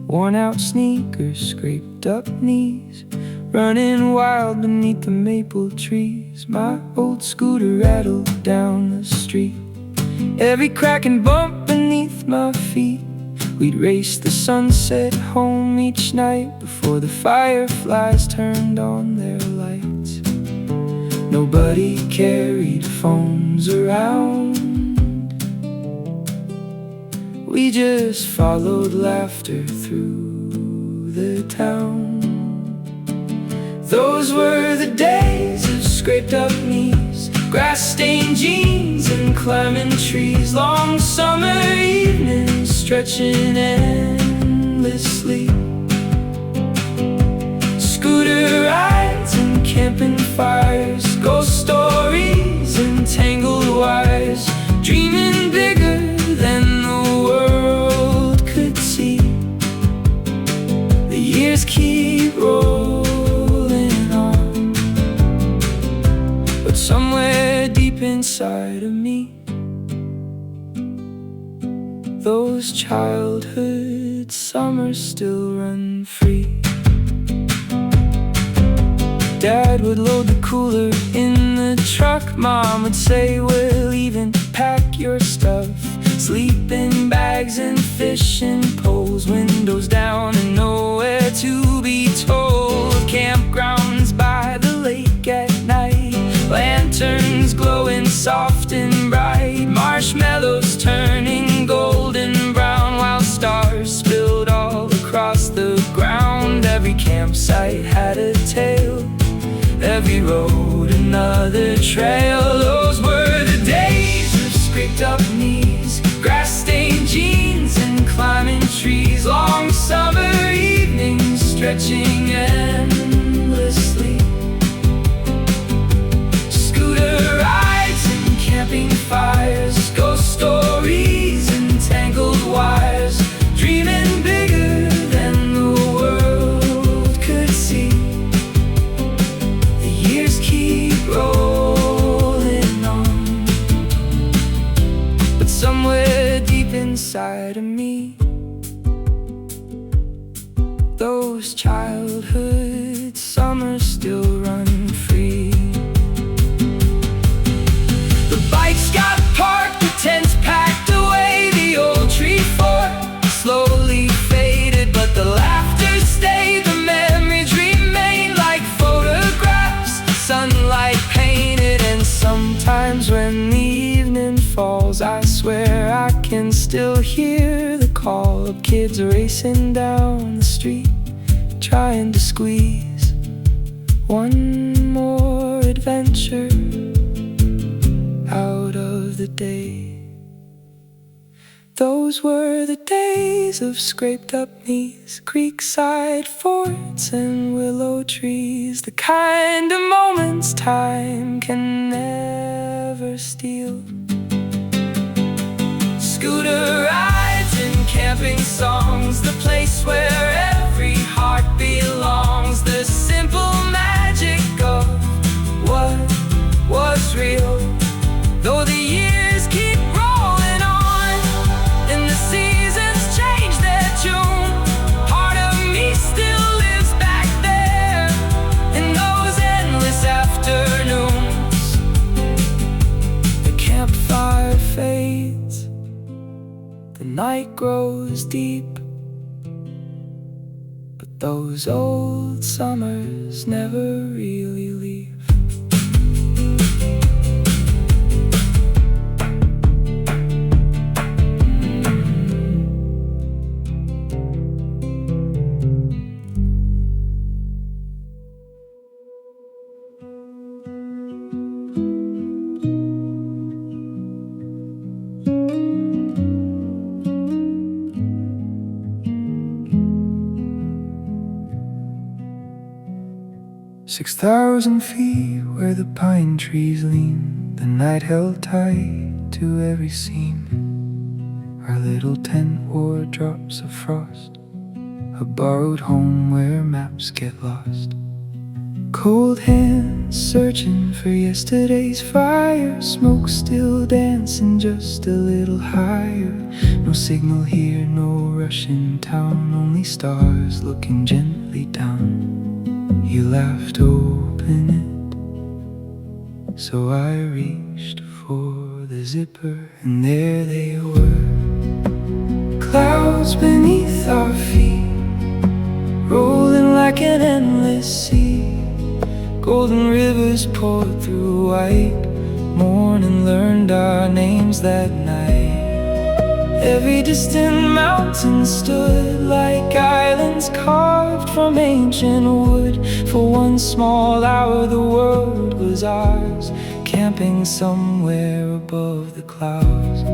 C: Worn out sneakers, scraped up knees, running wild beneath the maple trees. My old scooter rattled down the street, every crack and bump beneath my feet. We'd race the sunset home each night before the fireflies turned on their lights. Nobody carried phones around, we just followed laughter through the town. Those were the days of scraped up knees, grass-stained jeans and climbing trees. Long summer evenings stretching endlessly, scooter rides and camping fires, ghost stories and tangled wires, dreaming bigger than the world could see. The years keep rolling on, but somewhere deep inside of me, those childhood summers still run free. Dad would load the cooler in the truck, Mom would say, we're leaving, pack your stuff. Sleeping bags and fishing poles, windows down and nowhere to be told. Campgrounds by the lake at night, lanterns glowing soft and bright, marshmallows turning golden brown while stars spilled all across the ground. Every campsite had a tale, every road another trail. Those were the days of scraped up knees, grass-stained jeans and climbing trees. Long summer evenings stretching endlessly, scooter rides and camping fires, ghost stories and tangled wires, dreaming bigger than the world could see. The years keep rolling on, but somewhere deep inside of me, those childhood summers still run free. The bikes got parked, the tents packed away, the old tree fort slowly faded was racing down the street, trying to squeeze one more adventure out of the day. Those were the days of scraped up knees, creekside forts and willow trees, the kind of moments time can never steal. Scooter rides and camping songs, the place where every heart belongs, the simple magic of what was real. Though the years keep rolling on and the seasons change their tune, part of me still lives back there in those endless afternoons. The campfire fades, the night grows deep, but those old summers never really leave. 6,000 feet where the pine trees lean, the night held tight to every seam. Our little tent wore drops of frost, a borrowed home where maps get lost. Cold hands searching for yesterday's fire, smoke still dancing just a little higher. No signal here, no rush in town, only stars looking gently down. You laughed, open it, so I reached for the zipper, and there they were. Clouds beneath our feet, rolling like an endless sea. Golden rivers poured through white morning, learned our names that night. Every distant mountain stood like islands carved from ancient wood. For one small hour the world was ours, camping somewhere above the clouds.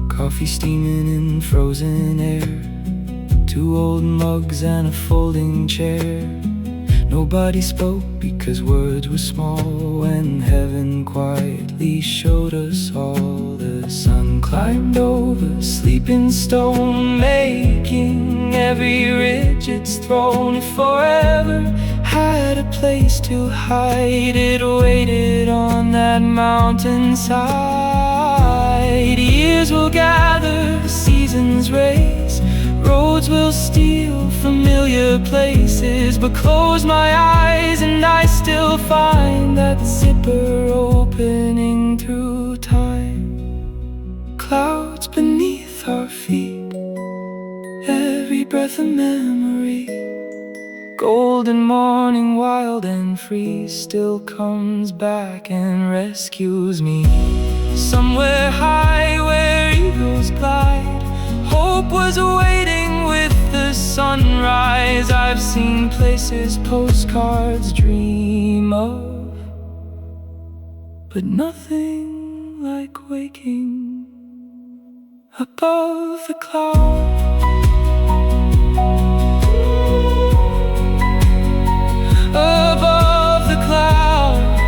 C: Coffee steaming in frozen air, 2 old mugs and a folding chair. Nobody spoke because words were small when heaven quietly showed us all. The sun climbed over sleeping stone, making every ridge its throne. If forever had a place to hide, it waited on that mountainside. Years will gather, seasons race, roads will steal familiar places. But close my eyes and I still find that zipper opening through time. Clouds beneath our feet, every breath a memory. Golden morning, wild and free, still comes back and rescues me. Somewhere high where eagles glide, hope was waiting with the sunrise. I've seen places postcards dream of, but nothing like waking above the clouds. Above the clouds,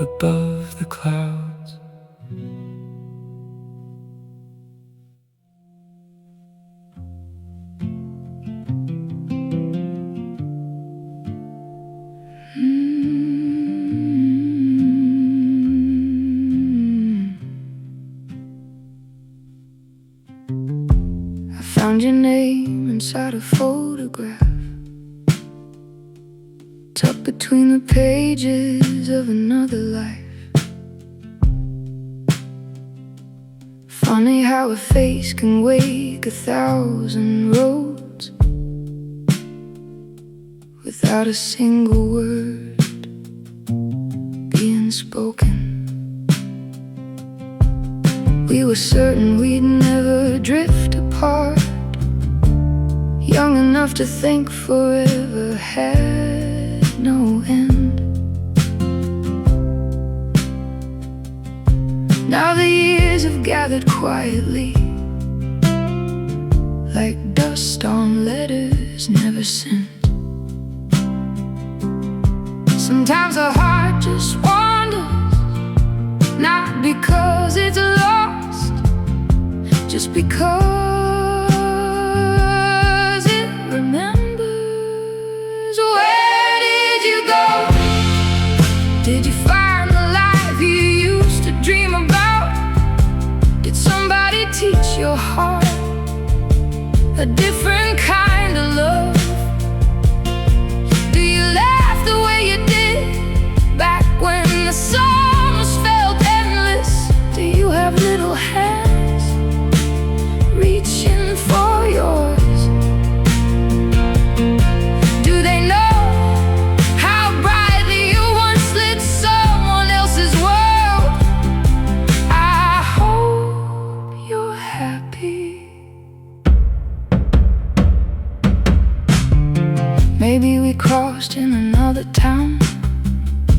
C: above the clouds.
B: Found your name inside a photograph, tucked between the pages of another life. Funny how a face can wake 1,000 roads without a single word being spoken. We were certain we'd never drift apart, young enough to think forever had no end. Now the years have gathered quietly, like dust on letters never sent. Sometimes our heart just wanders, not because it's lost, just because it remembers. Where did you go? Did you find the life you used to dream about? Did somebody teach your heart a different kind of love? Do you laugh the way you did back when the summers felt endless? Do you have little hands reaching for yours? Do they know how brightly you once lit someone else's world? I hope you're happy. Maybe we crossed in another town,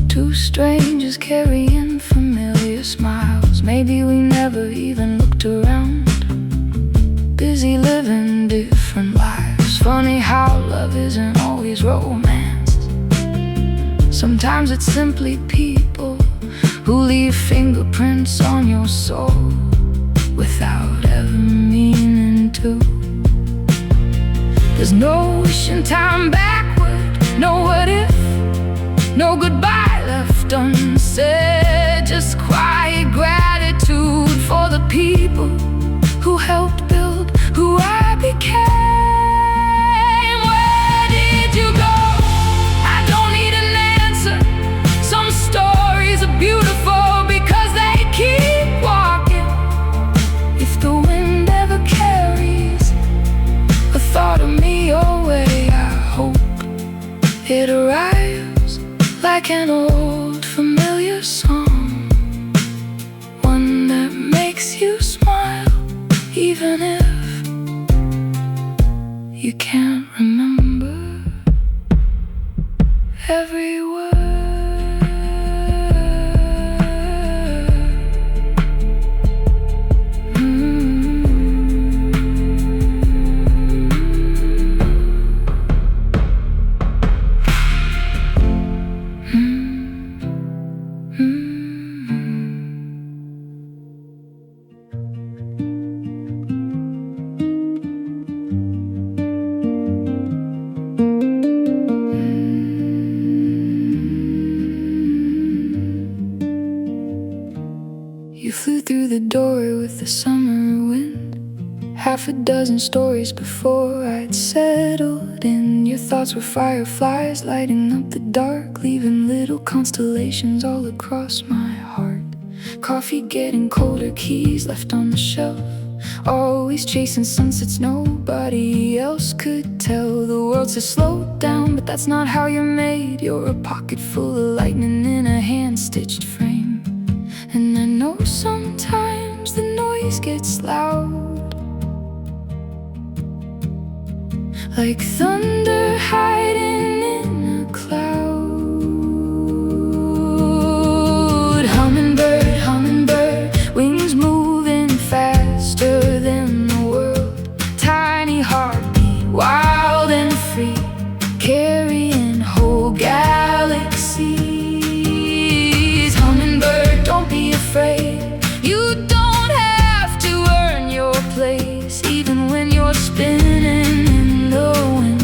B: two strangers carrying familiar smiles. Maybe we never even looked around, busy living different lives. Funny how love isn't always romance. Sometimes it's simply people who leave fingerprints on your soul without ever meaning to. There's no wishing time backward, no what if, no goodbye left unsaid. Just quiet gratitude for the people who helped build who I became. Where did you go? I don't need an answer. Some stories are beautiful because they keep walking. If the wind ever carries a thought of me away, I hope it arrives like an old familiar song, one that makes you smile even if you can't remember every word. You flew through the door with the summer wind, half a dozen stories before I'd settled in. Your thoughts were fireflies lighting up the dark, leaving little constellations all across my heart. Coffee getting colder, keys left on the shelf, always chasing sunsets nobody else could tell. The world says slow down, but that's not how you're made. You're a pocket full of lightning in a hand-stitched frame. And I know sometimes the noise gets loud, like thunder hiding in a cloud. Hummingbird, hummingbird, wings moving faster than the world. Tiny heartbeat, wild and free, carrying whole galaxies. Hummingbird, don't be afraid. You don't have to earn your place, even when you're spinning in the wind.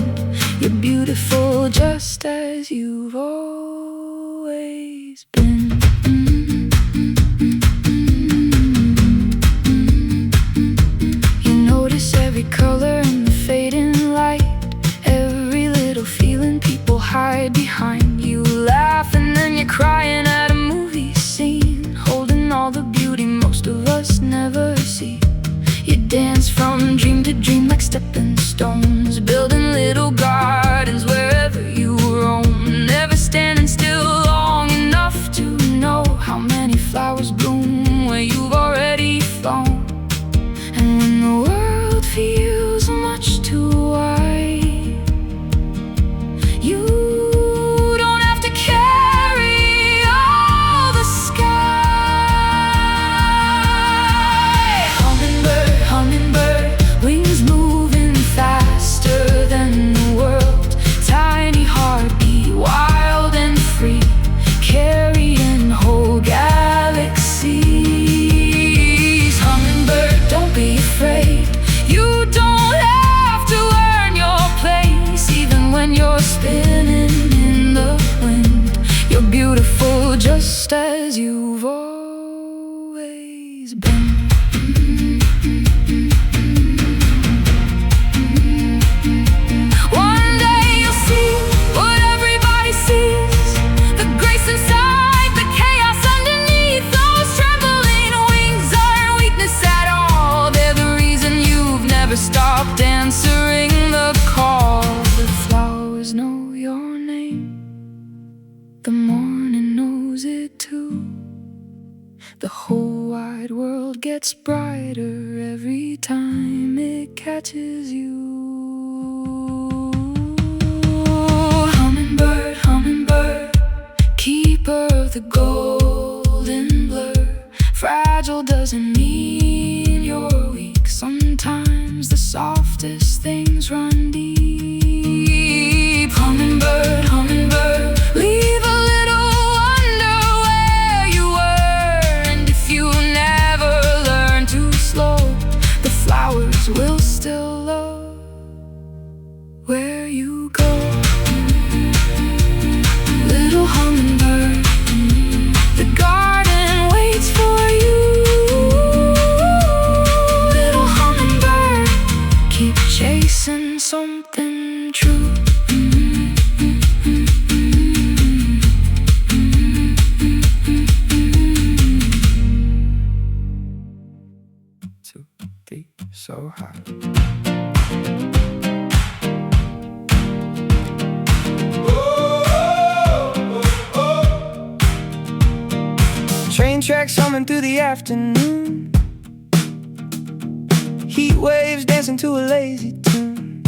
B: You're beautiful just as you've always been. You notice every color from dream to dream like stepping stones, building little gardens wherever you roam, never standing still long enough to know how many flowers bloom where you've already flown. And when the world feels much too wide, you don't have to carry all the sky. Hummingbird, hummingbird, wings moving faster than the world, tiny heartbeat, wild and free, carrying whole galaxies. Hummingbird, don't be afraid, you don't have to earn your place. Even when you're spinning in the wind, you're beautiful just as you've always been. One day you'll see what everybody sees, the grace inside, the chaos underneath. Those trembling wings aren't weakness at all, they're the reason you've never stopped answering the call. The flowers know your name, the morning knows it too. The whole wide world gets brighter every time it catches you. Hummingbird, hummingbird, keeper of the golden blur, fragile doesn't mean you're weak. Sometimes the softest things run deep. Hummingbird, hummingbird, leave a little wonder where you were. And if you never learn to slow, the flowers will still love where you go. Little hummingbird, the garden waits for you. Little hummingbird, keep chasing something true. Two, three, so high. Train tracks humming through the afternoon, heat waves dancing to a lazy tune.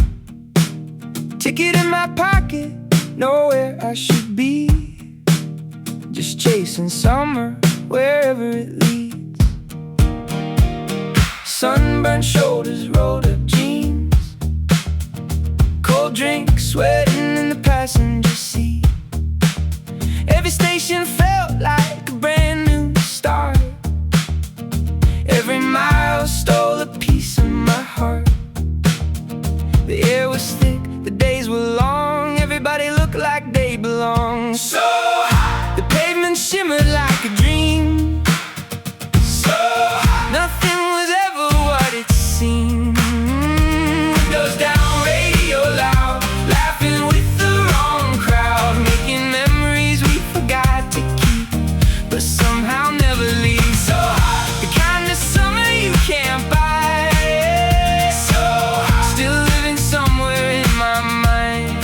B: Ticket in my pocket, know where I should be, just chasing summer wherever it leads. Sunburned shoulders, rolled up jeans, cold drink sweating in the passenger seat. Every station felt like a brand new start, every mile stole a piece of my heart. The air was thick, the days were long, everybody looked like they belonged. So high, the pavement shimmered like a dream. So high, nothing was ever what it seemed. Windows down, radio loud, laughing with the wrong crowd, making memories we forgot to keep, but somehow never leave. So high, the kind of summer you can't buy. So high, still living somewhere in my mind.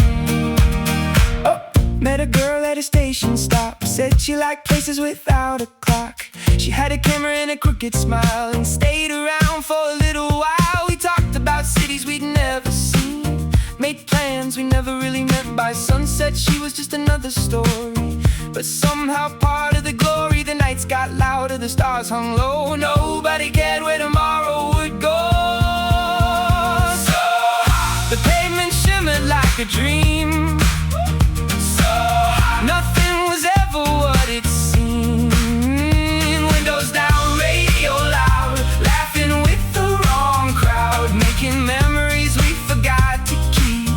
B: Oh, met a girl at a station stop, said she liked places without a clock. She had a camera and a crooked smile, and stayed around for a little while. We talked about cities we'd never seen, made plans we never really meant. By sunset she was just another story, but somehow part of the glory. The nights got louder, the stars hung low, nobody cared where tomorrow would go. So high, the pavement shimmered like a dream. So high, nothing was ever what it seemed. Windows down, radio loud, laughing with the wrong crowd, making memories we forgot to keep,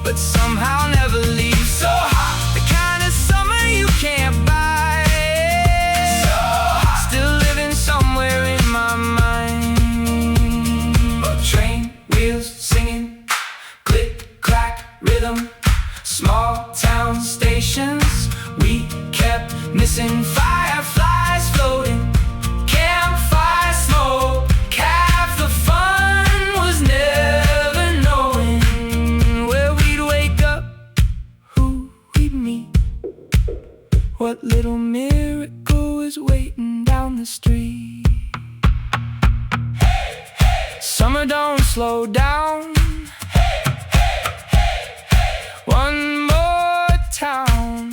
B: but somehow never leave. So high, the kind of summer you can't buy. So high, still living somewhere in my mind. Oh, train wheels singing, click clack rhythm, small town stations we kept missing. Fireflies floating, campfire smoke, half the fun was
C: what little miracle is waiting down the street. Summer don't slow down. One more town,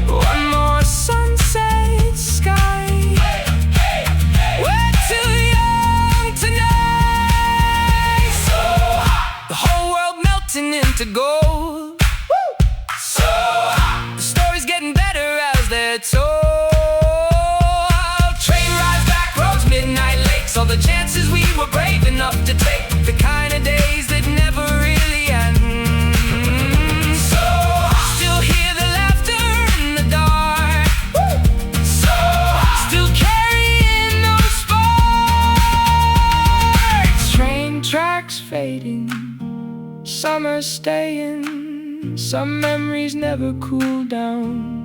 C: one more sunset sky. We're too young tonight. So hot, the whole world melting into gold. So hot, the story's getting better as they're told. Train rides, back roads, midnight lakes, all the chances we were brave enough to take. The kind of days that never really end. So hot, still hear the laughter in the dark. So hot, still carrying those sparks. Train tracks fading, summer staying, some memories never cool down.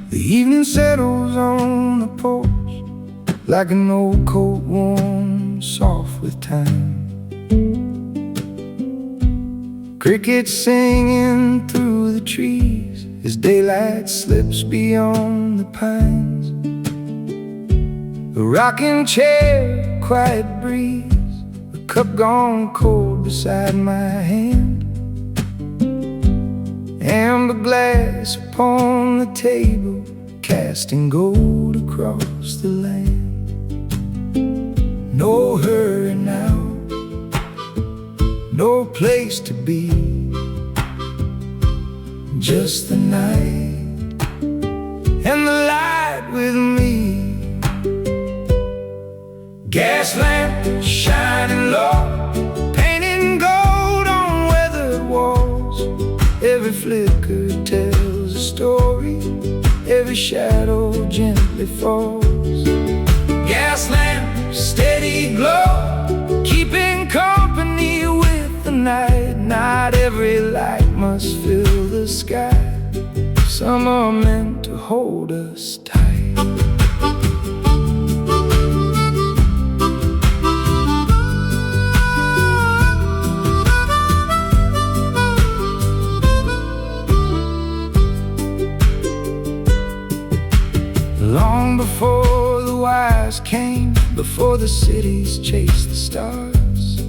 C: The evening settles on the porch like an old coat worn soft with time. Crickets singing through the trees as daylight slips beyond the pines. A rocking chair, quiet breeze, a cup gone cold beside my hand. Amber glass upon the table, casting gold across the land. No hurry now, no place to be, just the night and the light with me. Gas lamp shining low, painting gold on weathered walls. Every flicker tells a story, every shadow gently falls. Gas lamp, steady glow, keeping company with the night. Not every light must fill the sky, some are meant to hold us tight. Long before the wires came, before the cities chased the stars,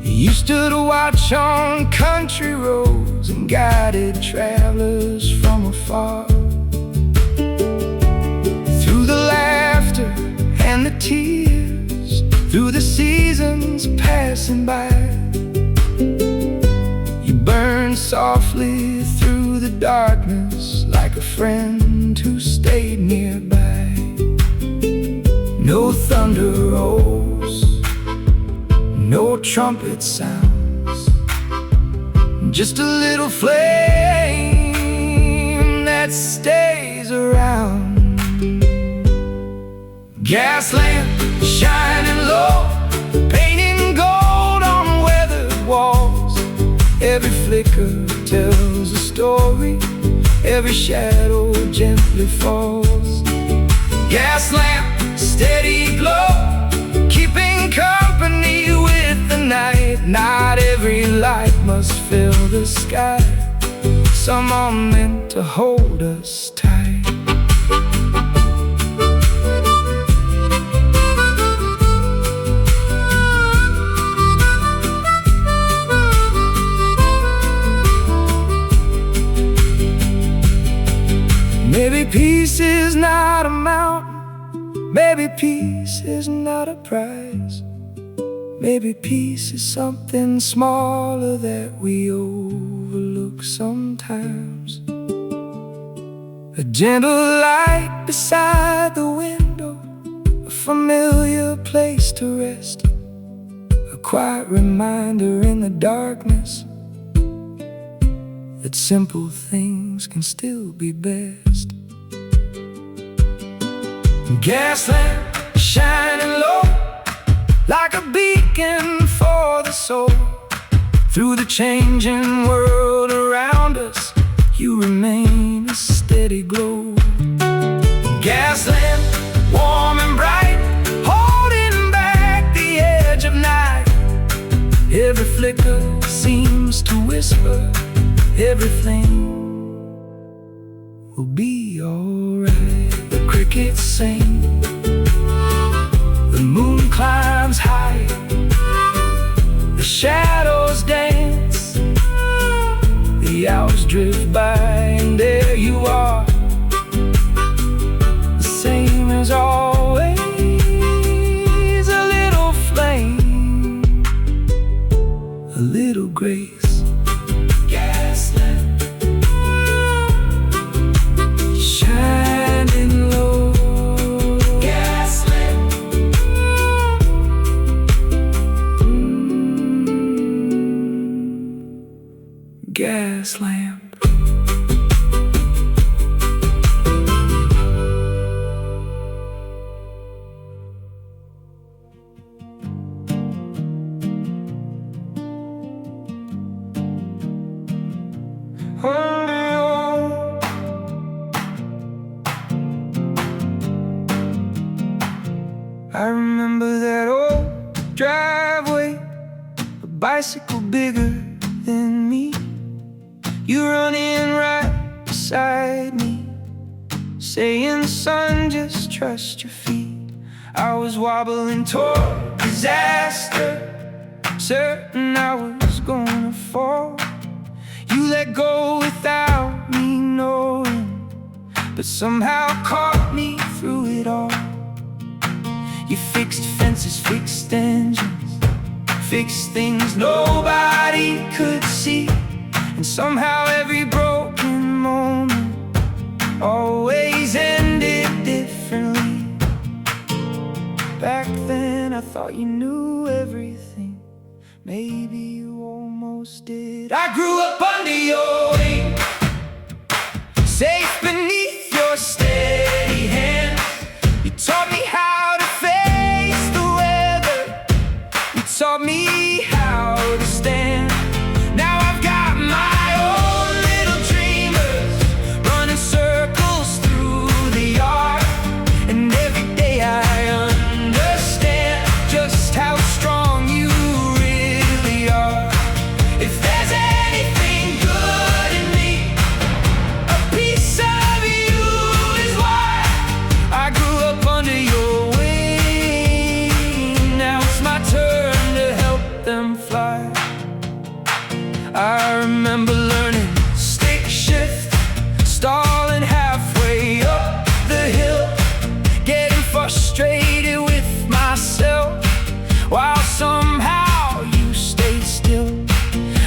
C: you stood to watch on country roads and guided travelers from afar. Through the laughter and the tears, through the seasons passing by, you burned softly through the darkness like a friend who stayed nearby. No thunder rolls, no trumpet sounds, just a little flame that stays around. Gas lamp shining low, painting gold on weathered walls. Every flicker tells a story, every shadow gently falls. Gas lamp, steady glow, keeping company with the night. Not every light must fill the sky, some are meant to hold us tight. Maybe peace is not a mountain, maybe peace is not a prize. Maybe peace is something smaller that we overlook sometimes. A gentle light beside the window, a familiar place to rest, a quiet reminder in the darkness that simple things can still be best. Gas lamp shining low like a beacon for the soul. Through the changing world around us, you remain a steady glow. Gas lamp, warm and bright, holding back the edge of night. Every flicker seems to whisper, everything will be alright. The crickets sing, the moon climbs high, the shadows dance, the hours drift by, and there you are, the same as always. A little flame, a little grace. Gas lamp shining low. Gas lamp. Gas lamp. I remember that old driveway, a bicycle bigger than me, you running right beside me, saying, son, just trust your feet. I was wobbling toward disaster, certain I was gonna fall. You let go without me knowing, but somehow caught me through it all. You fixed fences, fixed engines, fixed things nobody could see, and somehow every broken moment always ended differently. Back then I thought you knew everything, maybe you almost did. I grew up under your wing, safe beneath your steady hand. You taught me how to face the weather, you taught me how to stand. Now I've got my own little dreamers running circles through the yard, and every day I understand just how strong you really are. If there's anything good in me, a piece of you is why I grew up under your wing. Now it's my turn to help them fly. I remember learning stick shift, stalling halfway up the hill, getting frustrated with myself while somehow you stayed still.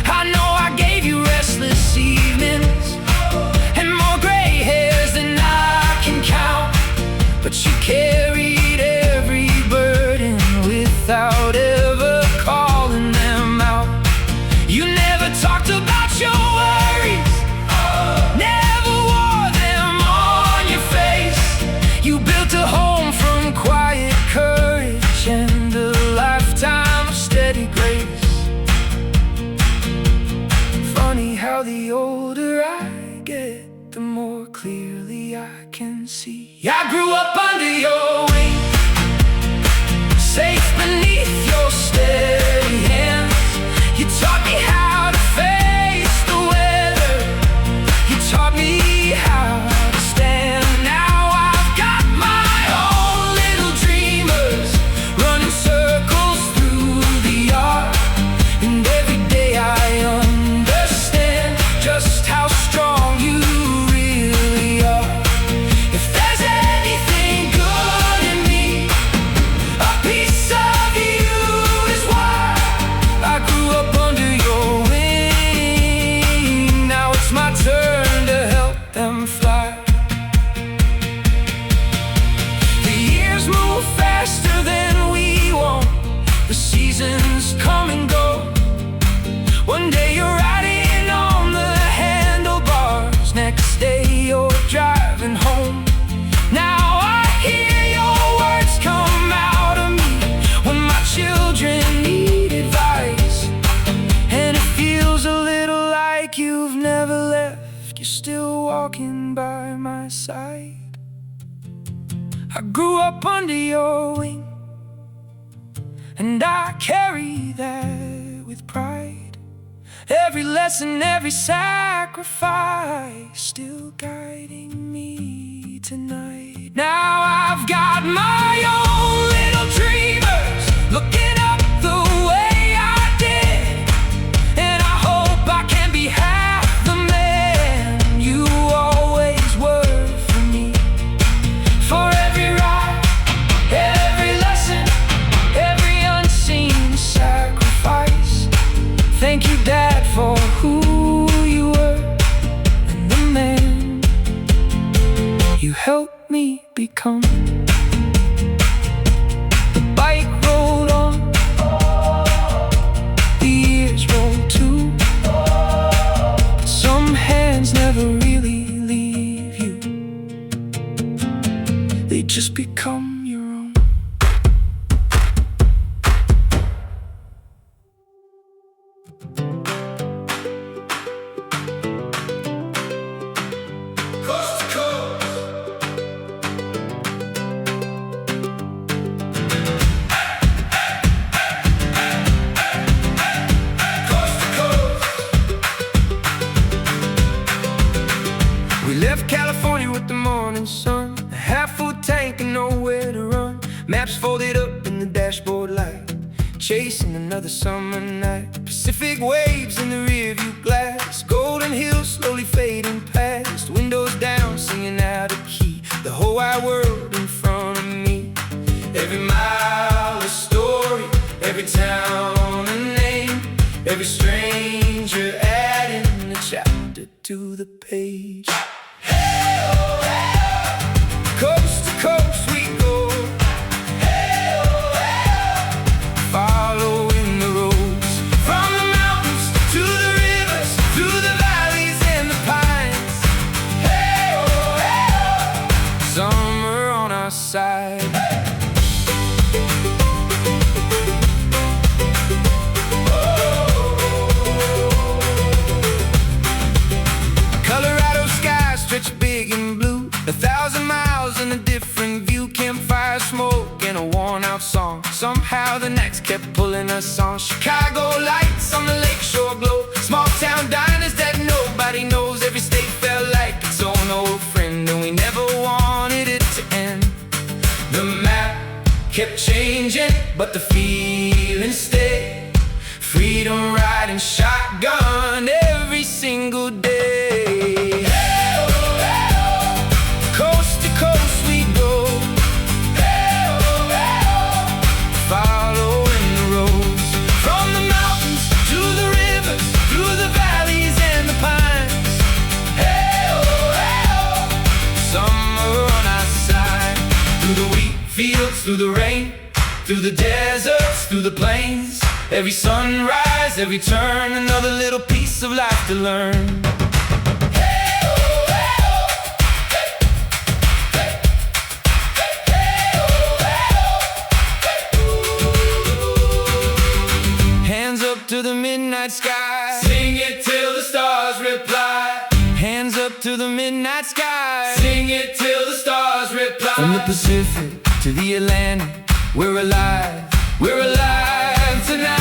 C: I know I gave you restless evenings and more gray hairs than I can count, but you carried every burden without ever calling them out. You never talked about your worries, never wore them on your face. You built a home from quiet courage and a lifetime of steady grace. Funny how the older I get, the more clearly I can see. I grew up under your wing, safe beneath your steady hands. You taught me how to face the weather, you taught me how to stand. Now I've got my own little dreamers running circles through the yard, and every day I understand just how strong you really are. If there's anything good side. I grew up under your wing, and I carry that with pride. Every lesson, every sacrifice, still guiding me tonight. Now I've got my own little dreamers looking up the way I did, and I hope I can be half the man you always were for me. For every ride, every lesson, every unseen sacrifice, thank you, Dad, for who you were and the man you helped me become. The bike rolled on, the years rolled too. Some hands never really leave you, they just become your own.
A: Coast to coast. Coast to coast.
C: We left California with the morning sun, a half-full tank and nowhere to run. Maps folded up in the dashboard light, chasing another summer night. Pacific waves in the rearview glass, golden hills slowly fading past. Windows down, singing out of key, the whole wide world in front of me.
A: Every mile a story, every town a name, every stranger adding a chapter
C: To the page,
A: Hey, oh, hey,
C: coast to coast we go,
A: hey, oh, hey,
C: following the roads.
A: from the mountains to the rivers, through the valleys and the pines. Hey, oh, hey,
C: Summer on our side. Colorado skies stretch big and blue, 1,000 miles and a different view. Campfire smoke and a worn-out song, somehow the nights kept pulling us on. Chicago lights on the lakeshore glow, small town diners that nobody knows. Every state felt like its own old friend, and we never wanted it to end.
A: the map kept changing, but the feeling stayed.
C: Freedom riding shotgun every single day.
A: Hey, oh, hey,
C: Coast to coast we go,
A: hey, oh, hey,
C: following the roads.
A: from the mountains to the rivers, through the valleys and the pines. Hey, oh, hey,
C: Summer on our side.
A: through the wheat fields, through the rain, through the deserts, through the plains.
C: Every sunrise, every turn, another little piece of life to learn.
A: Hey, oh, hey,
C: Hands up to the midnight sky,
A: sing it till the stars reply.
C: hands up to the midnight sky.
A: Sing it till the stars reply.
C: From the Pacific to the Atlantic, we're alive tonight.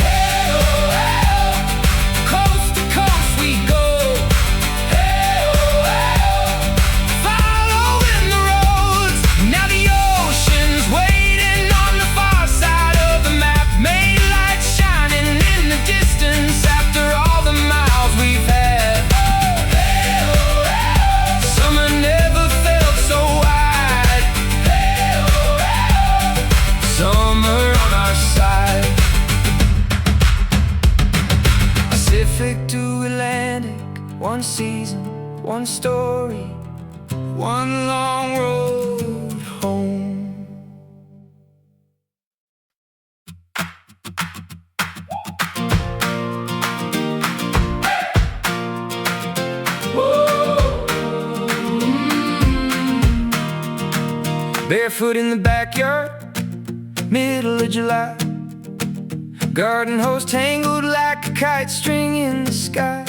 A: Hey, oh, hey,
C: Coast to coast we go,
A: hey, oh, hey,
C: following the roads. Now the ocean's waiting on the far side of the map, made light shining in the distance after all the miles we've had.
A: hey, oh, hey,
C: Summer never felt so wide.
A: hey, oh, hey,
C: Summer on our side. Pacific to Atlantic, one season, one story, one long road home. Barefoot in the backyard, middle of July. garden hose tangled like a kite string in the sky.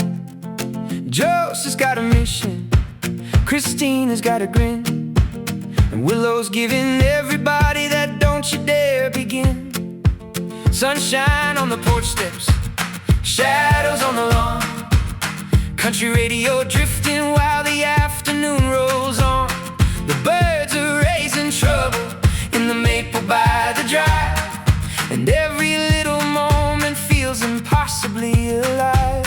C: Joseph's got a mission, Christina's got a grin, and Willow's giving everybody that don't you dare begin. Sunshine on the porch steps, shadows on the lawn, country radio drifting while the afternoon rolls on. The birds are raising trouble in the maple by the drive, and every little moment feels impossibly alive.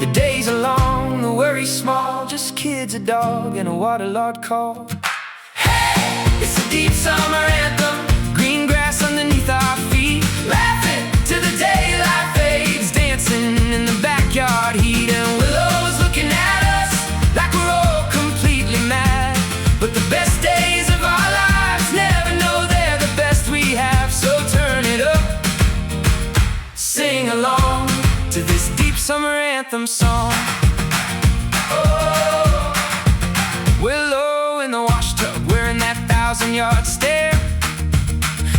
C: The days are long, the worry's small, just kids, a dog, and a waterlogged call. Hey, it's a deep summer anthem, green grass underneath our feet, laughing till the daylight fades, dancing in the backyard heat. And Willow's looking at us like we're all completely mad, but the best days of our lives never know they're the best we have. So turn it up, sing along to this deep summer anthem song. Oh, Willow in the wash tub, wearing that 1,000-yard stare,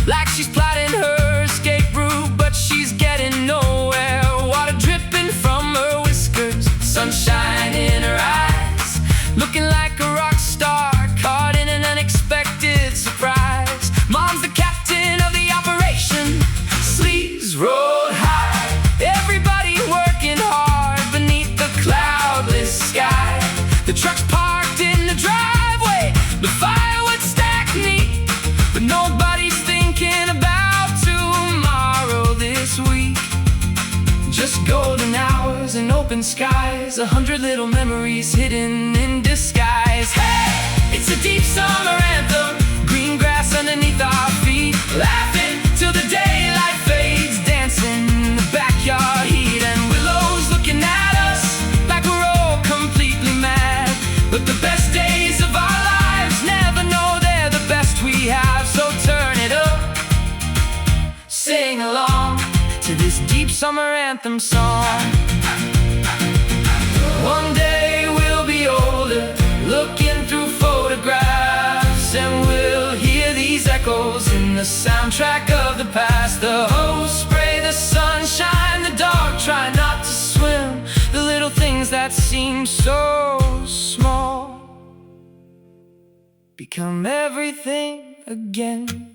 C: like she's plotting her escape route, but she's getting nowhere. Water dripping from her whiskers, sunshine in her eyes, looking like a rock star caught in an unexpected surprise. Mom's the captain of the operation, sleeves rolled high, everybody working hard beneath the cloudless sky. The truck's parked in the driveway, the firewood stacked neat, but nobody's thinking about tomorrow this week. Just golden hours and open skies, 100 little memories hidden in disguise. Hey, it's a deep summer anthem, green grass underneath our feet, laughing till the daylight fades, dancing in the backyard heat. And Willow's looking at us like we're all completely mad, but the best days of our lives never know they're the best we have. So turn it up, sing along to this deep summer anthem song. One day we'll be older, looking through photographs, and we'll hear these echoes in the soundtrack of the past. The hose spray the sunshine, the dog try not to swim, the little things that seem so small become everything again.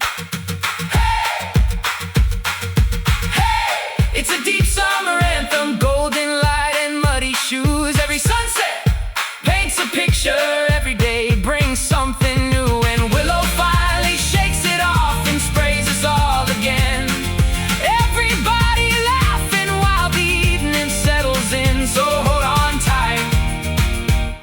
C: It's a deep summer anthem, golden light and muddy shoes. Every sunset paints a picture, every day brings something new. And Willow finally shakes it off and sprays us all again. Everybody laughing while the evening settles in. So hold on tight,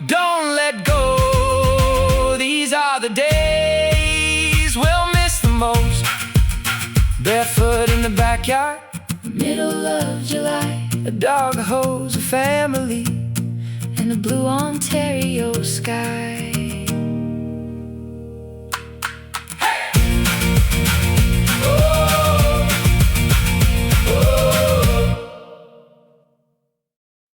C: don't let go. These are the days we'll miss the most. Barefoot in the backyard, middle of July, a dog, a hose, a family, and a blue Ontario sky.